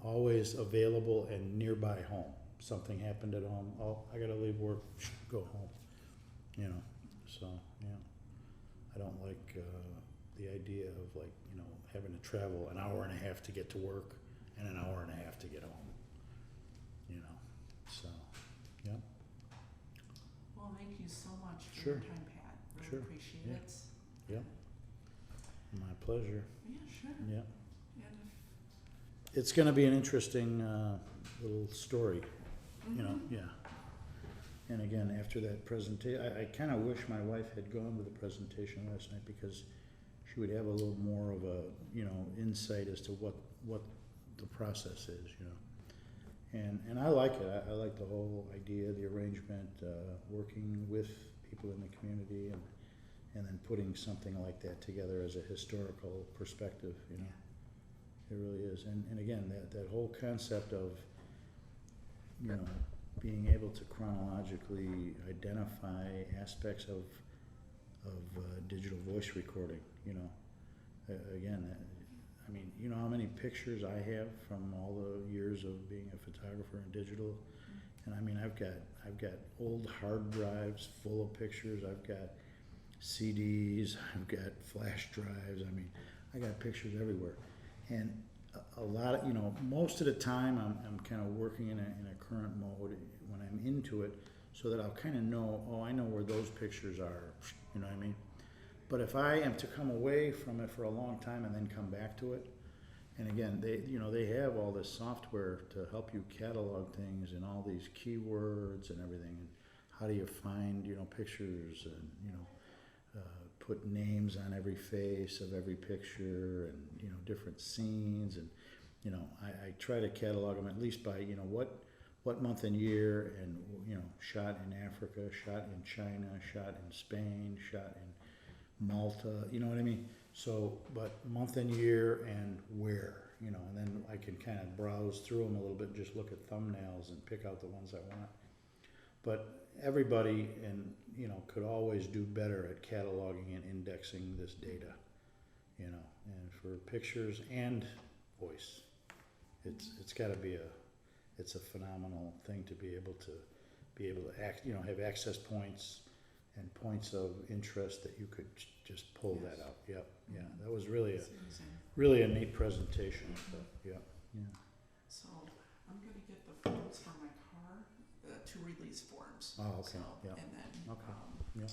Always available and nearby home. Something happened at home, oh, I gotta leave work, go home, you know. So, yeah, I don't like the idea of, like, you know, having to travel an hour and a half to get to work and an hour and a half to get home, you know. So, yeah. Well, thank you so much for Sure. your time, Pat. Really Sure. appreciate Yeah. it. Yeah. My pleasure. Yeah, sure. Yeah. And It's gonna be an interesting little story, you know, yeah. And again, after that presentation, I kind of wish my wife had gone to the presentation last night, because she would have a little more of a, you know, insight as to what the process is, you know. And I like it. I like the whole idea, the arrangement, working with people in the community, and then putting something like that together as a historical perspective, you know. It really is. And again, that whole concept of, you know, being able to chronologically identify aspects of digital voice recording, you know. Again, I mean, you know how many pictures I have from all the years of being a photographer in digital? And I mean, I've got old hard drives full of pictures. I've got CDs, I've got flash drives. I mean, I got pictures everywhere. And a lot of, you know, most of the time I'm kind of working in a current mode when I'm into it, so that I'll kind of know, oh, I know where those pictures are, you know what I mean? But if I am to come away from it for a long time and then come back to it, and again, they have all this software to help you catalog things and all these keywords and everything, and how do you find, you know, pictures, and, you know, put names on every face of every picture, and, you know, different scenes, and, you know, I try to catalog them at least by, you know, what month and year, and, you know, shot in Africa, shot in China, shot in Spain, shot in Malta, you know what I mean? So, but month and year and where, you know, and then I can kind of browse through them a little bit, just look at thumbnails and pick out the ones I want. But everybody, and, you know, could always do better at cataloging and indexing this data, you know, and for pictures and voice, it's got to be it's a phenomenal thing to be able to act, you know, have access points and points of interest that you could just pull that out. Yep, yeah, that was really a neat presentation. But, yeah. so I'm gonna get the forms for my car, 2 release forms. Oh, okay. So, Yeah. and then Okay. Yeah.